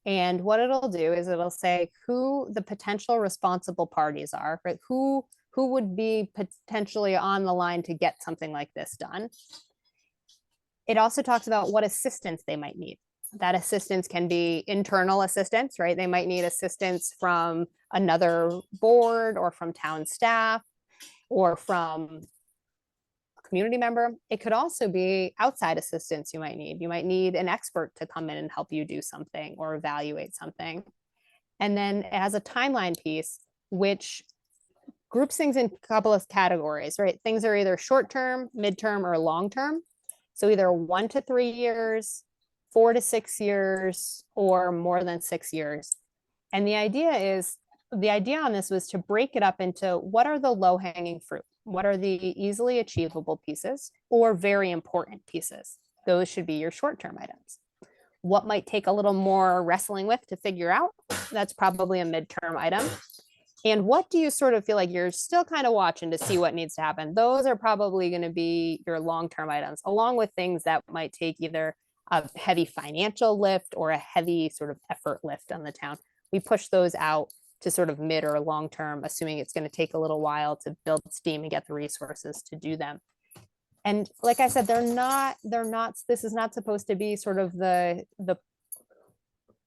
And what it'll do is it'll say who the potential responsible parties are, right? Who would be potentially on the line to get something like this done. It also talks about what assistance they might need. That assistance can be internal assistance, right? They might need assistance from another board or from town staff or from a community member. It could also be outside assistance you might need. You might need an expert to come in and help you do something or evaluate something. And then it has a timeline piece, which groups things in a couple of categories, right? Things are either short-term, midterm, or long-term. So either 1 to 3 years, 4 to 6 years, or more than 6 years. And the idea on this was to break it up into what are the low-hanging fruit? What are the easily achievable pieces or very important pieces? Those should be your short-term items. What might take a little more wrestling with to figure out? That's probably a midterm item. And what do you sort of feel like you're still kind of watching to see what needs to happen? Those are probably going to be your long-term items, along with things that might take either a heavy financial lift or a heavy sort of effort lift on the town. We push those out to sort of mid or long-term, assuming it's going to take a little while to build steam and get the resources to do them. And like I said, this is not supposed to be sort of the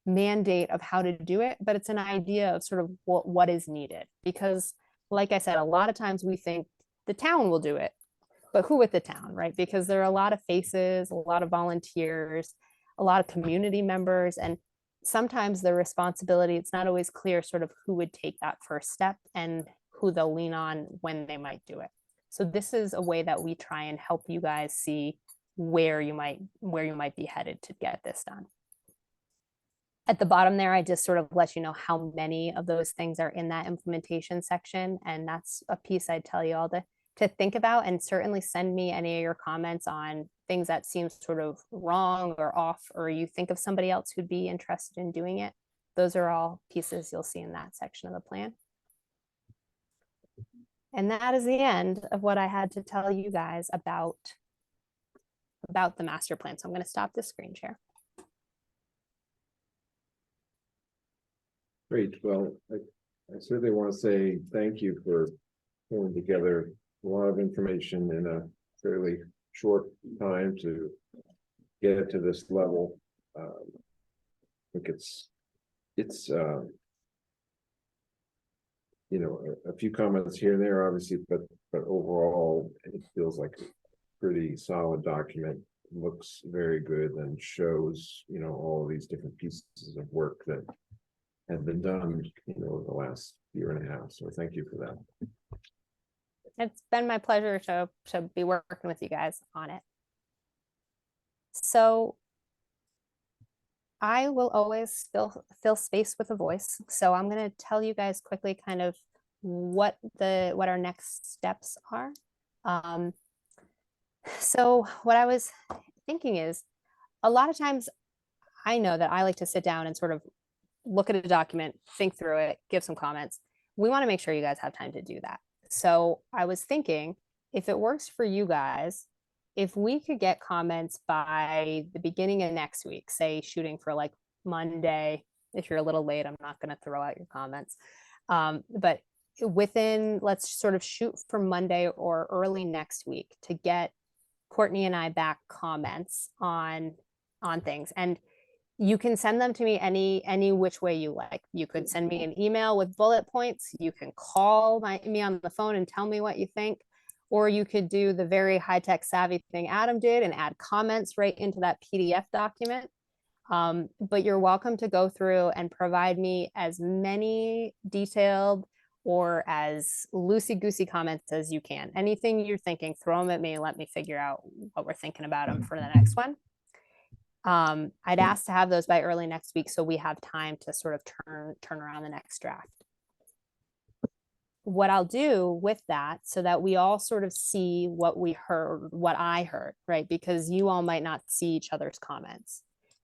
mandate of how to do it, but it's an idea of sort of what is needed. Because like I said, a lot of times we think the town will do it, but who with the town, right? Because there are a lot of faces, a lot of volunteers, a lot of community members, and sometimes the responsibility, it's not always clear sort of who would take that first step and who they'll lean on when they might do it. So this is a way that we try and help you guys see where you might be headed to get this done. At the bottom there, I just sort of let you know how many of those things are in that implementation section. And that's a piece I'd tell you all to think about, and certainly send me any of your comments on things that seem sort of wrong or off, or you think of somebody else who'd be interested in doing it. Those are all pieces you'll see in that section of the plan. And that is the end of what I had to tell you guys about the master plan. So I'm going to stop the screen share. Great. Well, I certainly want to say thank you for pulling together a lot of information in a fairly short time to get it to this level. I think it's you know, a few comments here and there, obviously, but overall, it feels like a pretty solid document. Looks very good and shows, you know, all of these different pieces of work that have been done, you know, the last year and a half. So thank you for that. It's been my pleasure to be working with you guys on it. So I will always fill space with a voice. So I'm going to tell you guys quickly kind of what our next steps are. So what I was thinking is, a lot of times I know that I like to sit down and sort of look at a document, think through it, give some comments. We want to make sure you guys have time to do that. So I was thinking, if it works for you guys, if we could get comments by the beginning of next week, say shooting for like Monday. If you're a little late, I'm not going to throw out your comments. But within, let's sort of shoot for Monday or early next week to get Courtney and I back comments on things. And you can send them to me any which way you like. You could send me an email with bullet points. You can call me on the phone and tell me what you think. Or you could do the very high-tech savvy thing Adam did and add comments right into that PDF document. But you're welcome to go through and provide me as many detailed or as loosey-goosey comments as you can. Anything you're thinking, throw them at me and let me figure out what we're thinking about them for the next one. I'd ask to have those by early next week so we have time to sort of turn around the next draft. What I'll do with that, so that we all sort of see what we heard, what I heard, right? Because you all might not see each other's comments,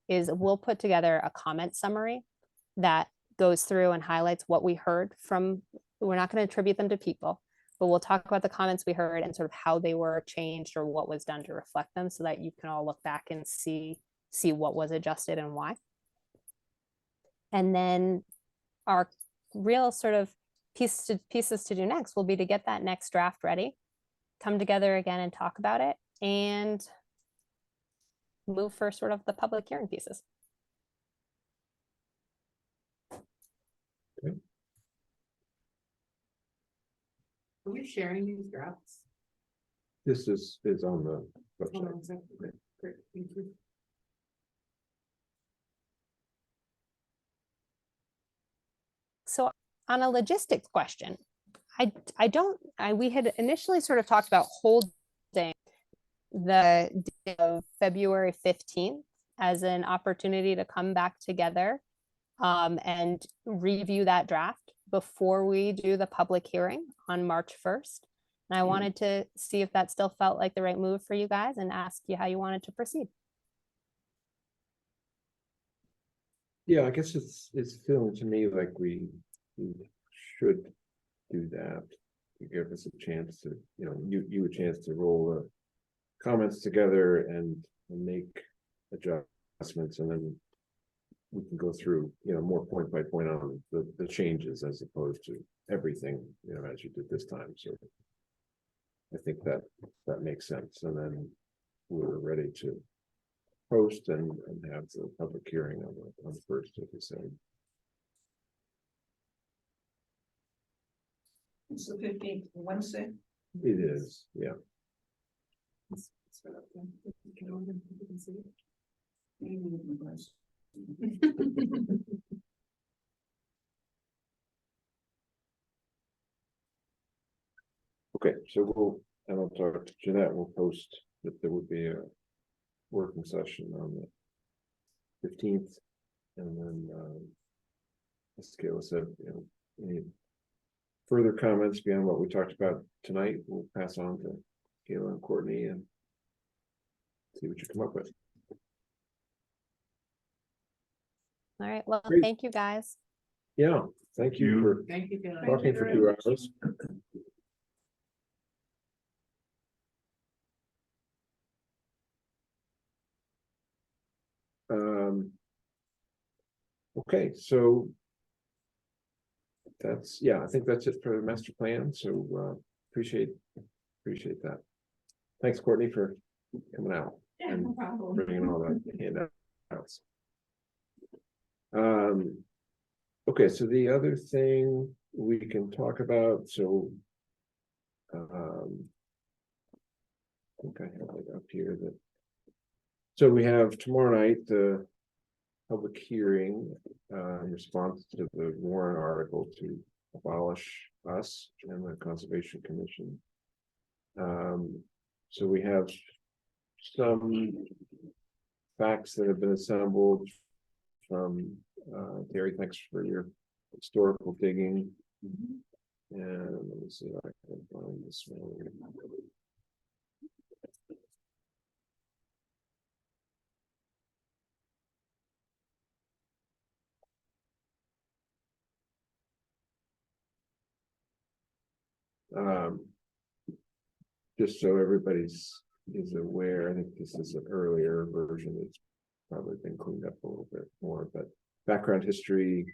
is we'll put together a comment summary that goes through and highlights what we heard from, we're not going to attribute them to people, but we'll talk about the comments we heard and sort of how they were changed or what was done to reflect them, so that you can all look back and see what was adjusted and why. And then our real sort of pieces to do next will be to get that next draft ready, come together again and talk about it, and move for sort of the public hearing pieces. Okay. Are we sharing these drafts? This is on the Hold website. on a second. Great, thank you. So on a logistics question, we had initially sort of talked about holding the day of February 15th as an opportunity to come back together and review that draft before we do the public hearing on March 1st. And I wanted to see if that still felt like the right move for you guys and ask you how you wanted to proceed. Yeah, I guess it's feeling to me like we should do that. To give us a chance to, you a chance to roll the comments together and make adjustments, and then we can go through, more point by point on the changes as opposed to everything, as you did this time. So I think that makes sense. And then we're ready to post and have the public hearing on the first, as you said. It's the 15th, Wednesday. It is, yeah. Let's start up then. Get on them, you can see it. Okay, so and I'll talk to Jeanette, we'll post that there would be a working session on the 15th. And then, as Kayla said, any further comments beyond what we talked about tonight, we'll pass on to Kayla and Courtney and see what you come up with. All right, well, Great. thank you guys. Yeah, thank you for Thank you, Kayla. talking for 2 hours. Okay, so I think that's it for the master plan. So appreciate that. Thanks, Courtney, for coming out Yeah, no problem. bringing all the handouts. Okay, so the other thing we can talk about, so I think I have it up here that. So we have tomorrow night the public hearing in response to the Warren article to abolish us and the Conservation Commission. So we have some facts that have been assembled from Terry. Thanks for your historical digging. And let me see if I can find this one. Just so everybody's is aware, I think this is an earlier version that's probably been cleaned up a little bit more, but background history,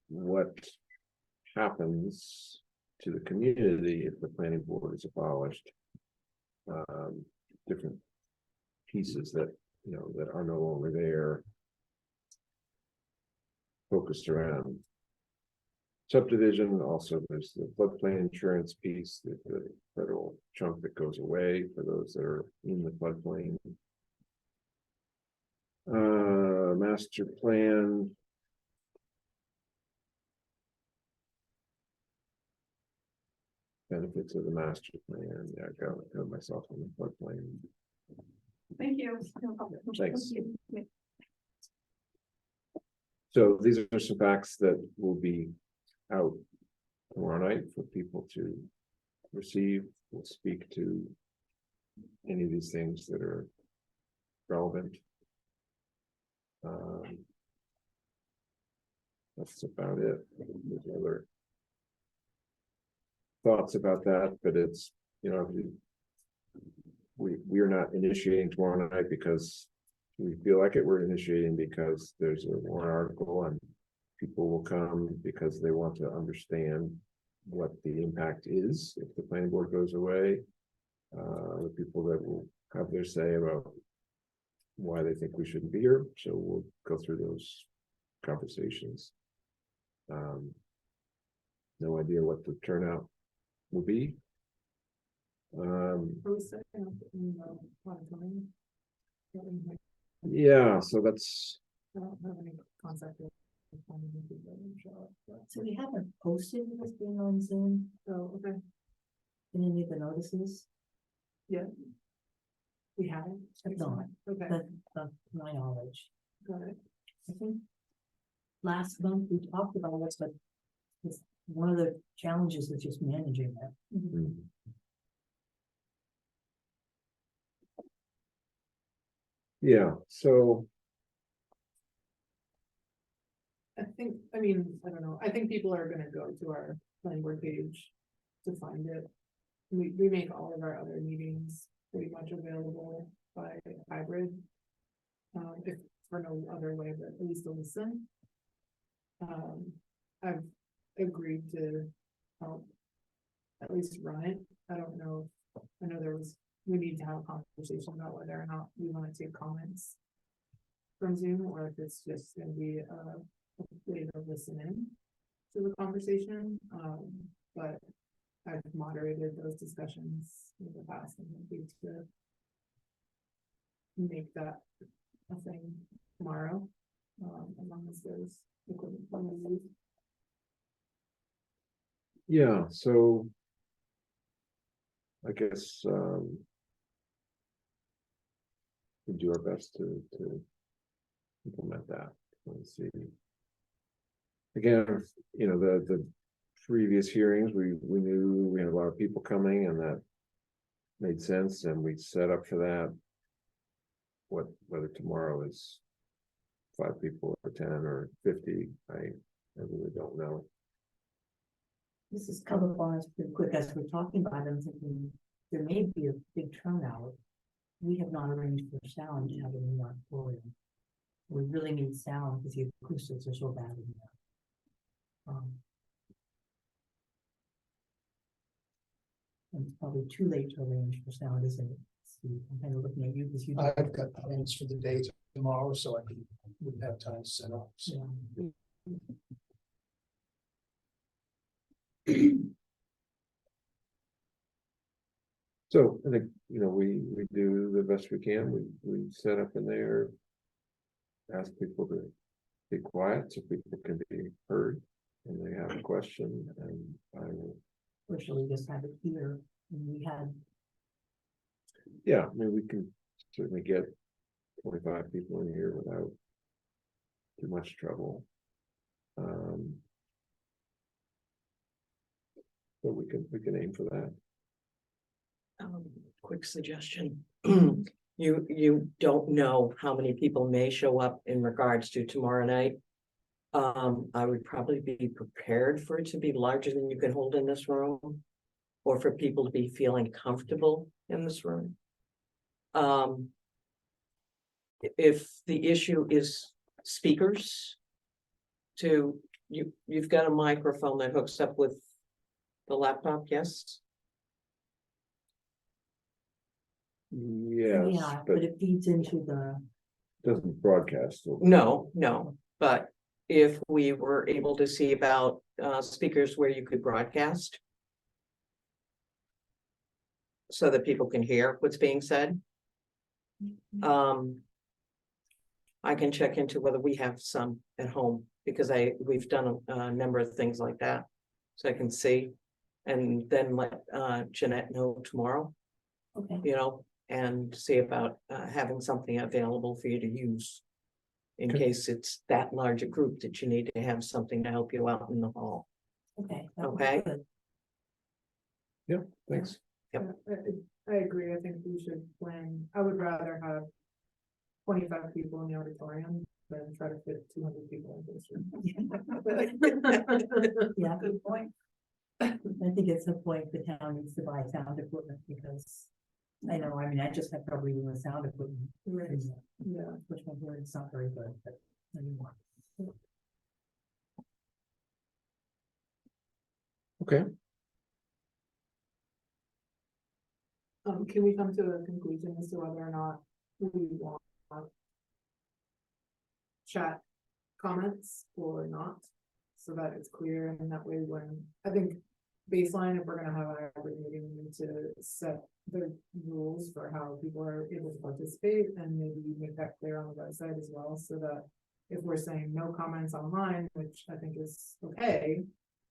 what happens to the community if the planning board is abolished. Different pieces that, you know, that are no longer there. Focused around subdivision, also there's the floodplain insurance piece, the federal chunk that goes away for those that are in the floodplain. Master plan. Benefits of the master plan, yeah, I got myself on the floodplain. Thank you. Thanks. So these are some facts that will be out tomorrow night for people to receive. We'll speak to any of these things that are relevant. That's about it. There's other thoughts about that, but it's, you know, we are not initiating tomorrow night because we feel like it. We're initiating because there's a warrant article and people will come because they want to understand what the impact is if the planning board goes away. The people that will have their say about why they think we shouldn't be here. So we'll go through those conversations. No idea what the turnout will be. Yeah, so that's, I don't have any concept of. So we haven't posted this being on Zoom So, okay, in any of the notices, yeah. We haven't. Have not. Okay, but of my knowledge. got it. I think last month we talked about this, but it's one of the challenges is just managing that. mm. Yeah, so I think, I mean, I don't know, I think people are gonna go to our planning board page to find it. We make all of our other meetings pretty much available by hybrid. If for no other way, but at least to listen. I've agreed to help at least run it. I don't know, I know we need to have a conversation about whether or not we wanna take comments from Zoom, or if it's just gonna be a way to listen in to the conversation, but I've moderated those discussions in the past and happy to make that a thing tomorrow, as long as there's equipment for me to use. yeah, so I guess we do our best to implement that. Let's see. Again, you know, the previous hearings, we knew we had a lot of people coming and that made sense and we set up for that. Whether tomorrow is 5 people or 10 or 50, I really don't know. This is covered on us pretty quick as we're talking about them, thinking there may be a big turnout. We have not arranged for sound to have it in our auditorium. We really need sound because the acoustics are so bad in there. And it's probably too late to arrange for sound, isn't it? Steve? I'm kind of looking at you because you. I've got plans for the day tomorrow, so I wouldn't have time to set up. So. Yeah. So I think, you know, we do the best we can. We set up in there. Ask people to be quiet so people can be heard when they have a question, and I will. Or shall we just have it here? And we had, Yeah, I mean, we can certainly get 25 people in here without too much trouble. But we can aim for that. Quick suggestion. You don't know how many people may show up in regards to tomorrow night. I would probably be prepared for it to be larger than you can hold in this room. Or for people to be feeling comfortable in this room. If the issue is speakers, to you've got a microphone that hooks up with the laptop, yes? Yes, Yeah, but but it feeds into the, doesn't broadcast. so- No, but if we were able to see about speakers where you could broadcast. So that people can hear what's being said. I can check into whether we have some at home, because we've done a number of things like that. So I can see, and then let Jeanette know tomorrow, okay, you know, and see about having something available for you to use. In Okay. case it's that large a group that you need to have something to help you out in the hall. okay. that would be Okay. good. Thanks. Yep. I agree, I think we should plan, I would rather have 25 people in the auditorium than try to fit 200 people into this room. Yeah, good point. I think at some point the town needs to buy sound equipment because I know, I mean, I just have trouble using the sound equipment. Right. Yeah. Which my hearing is not very good, but anymore. Okay, Can we come to a conclusion as to whether or not we want chat comments or not? So that it's clear, and that way when, I think baseline, if we're gonna have a hybrid meeting, we need to set the rules for how people are able to participate, and maybe make that clear on the website as well, so that if we're saying no comments online, which I think is okay,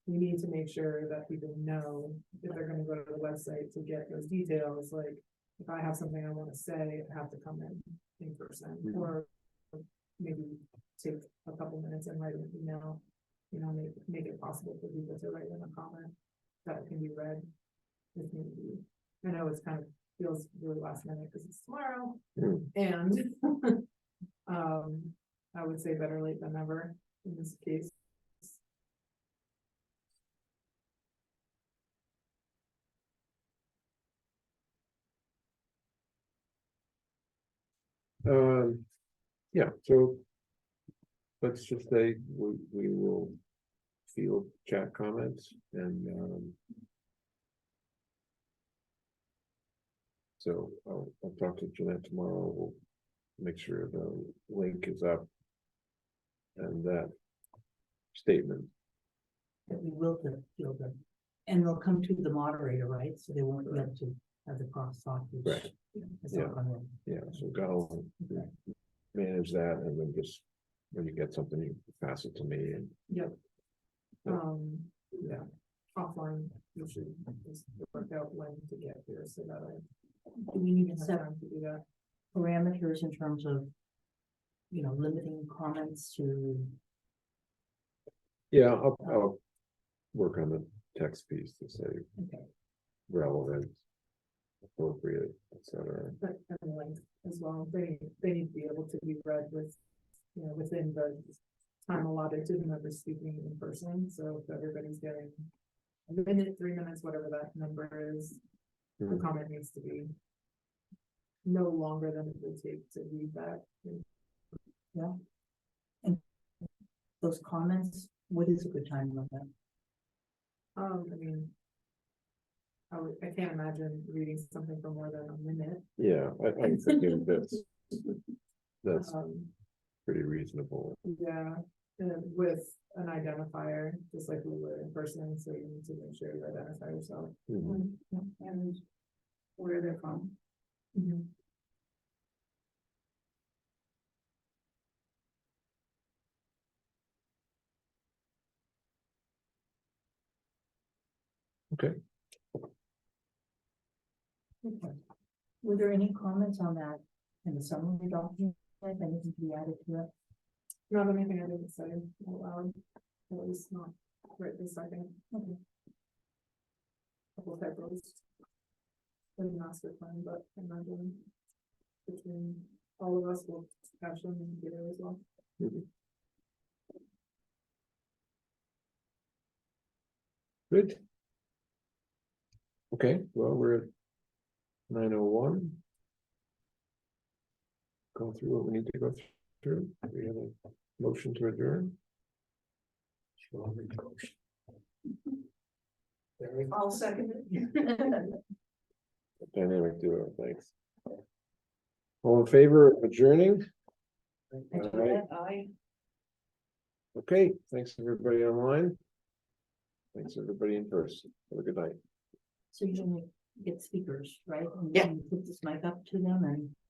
we need to make sure that people know if they're gonna go to the website to get those details, like, if I have something I wanna say, I have to come in person, or maybe take a couple minutes and write an email, you know, make it possible for people to write in a comment that can be read if need be. I know it's kind of feels really last minute because it's tomorrow, Mm. and I would say better late than never in this case. Yeah, so. Let's just say we will field chat comments and. So I'll talk to Jeanette tomorrow, we'll make sure the link is up. And that statement, That we will feel them. And they'll come to the moderator, right? So they won't be able to have the crosstalk. which Right. is not gonna- yeah, so go manage that and then just, when you get something, you pass it to me and. Yep. Yeah, offline, we should just work out when to get here so that Do we need to have set time to do that. parameters in terms of, you know, limiting comments to, Yeah, I'll work on the text piece to say okay, relevant, appropriate, etc. But and length as well, they need to be able to be read with, you know, within the time allotted to whoever's speaking in person, so if everybody's getting a minute, 3 minutes, whatever that number is, the Mhm. comment needs to be no longer than it would take to read that. those comments, what is a good time limit? I mean, I can't imagine reading something for more than a minute. Yeah, I'm thinking that's Um, pretty reasonable. yeah, and with an identifier, just like we would in person, so you need to make sure you identify yourself. Mhm. And where they're from. Okay, Okay. Were there any comments on that in the summary document, anything to be added to it? Not anything I didn't say out loud, at least not right this second. Okay. Couple typos. In the master plan, but I imagine between all of us will catch them and get it as well. good. Okay, well, we're at 9:01. Go through what we need to go through. We have a motion to adjourn. I'll second it. Dynamic duo, thanks. All in favor of adjourning? Alright, okay, thanks everybody online. Thanks everybody in person. Have a good night. So you're gonna get speakers, right? And Yeah. you put this mic up to them and.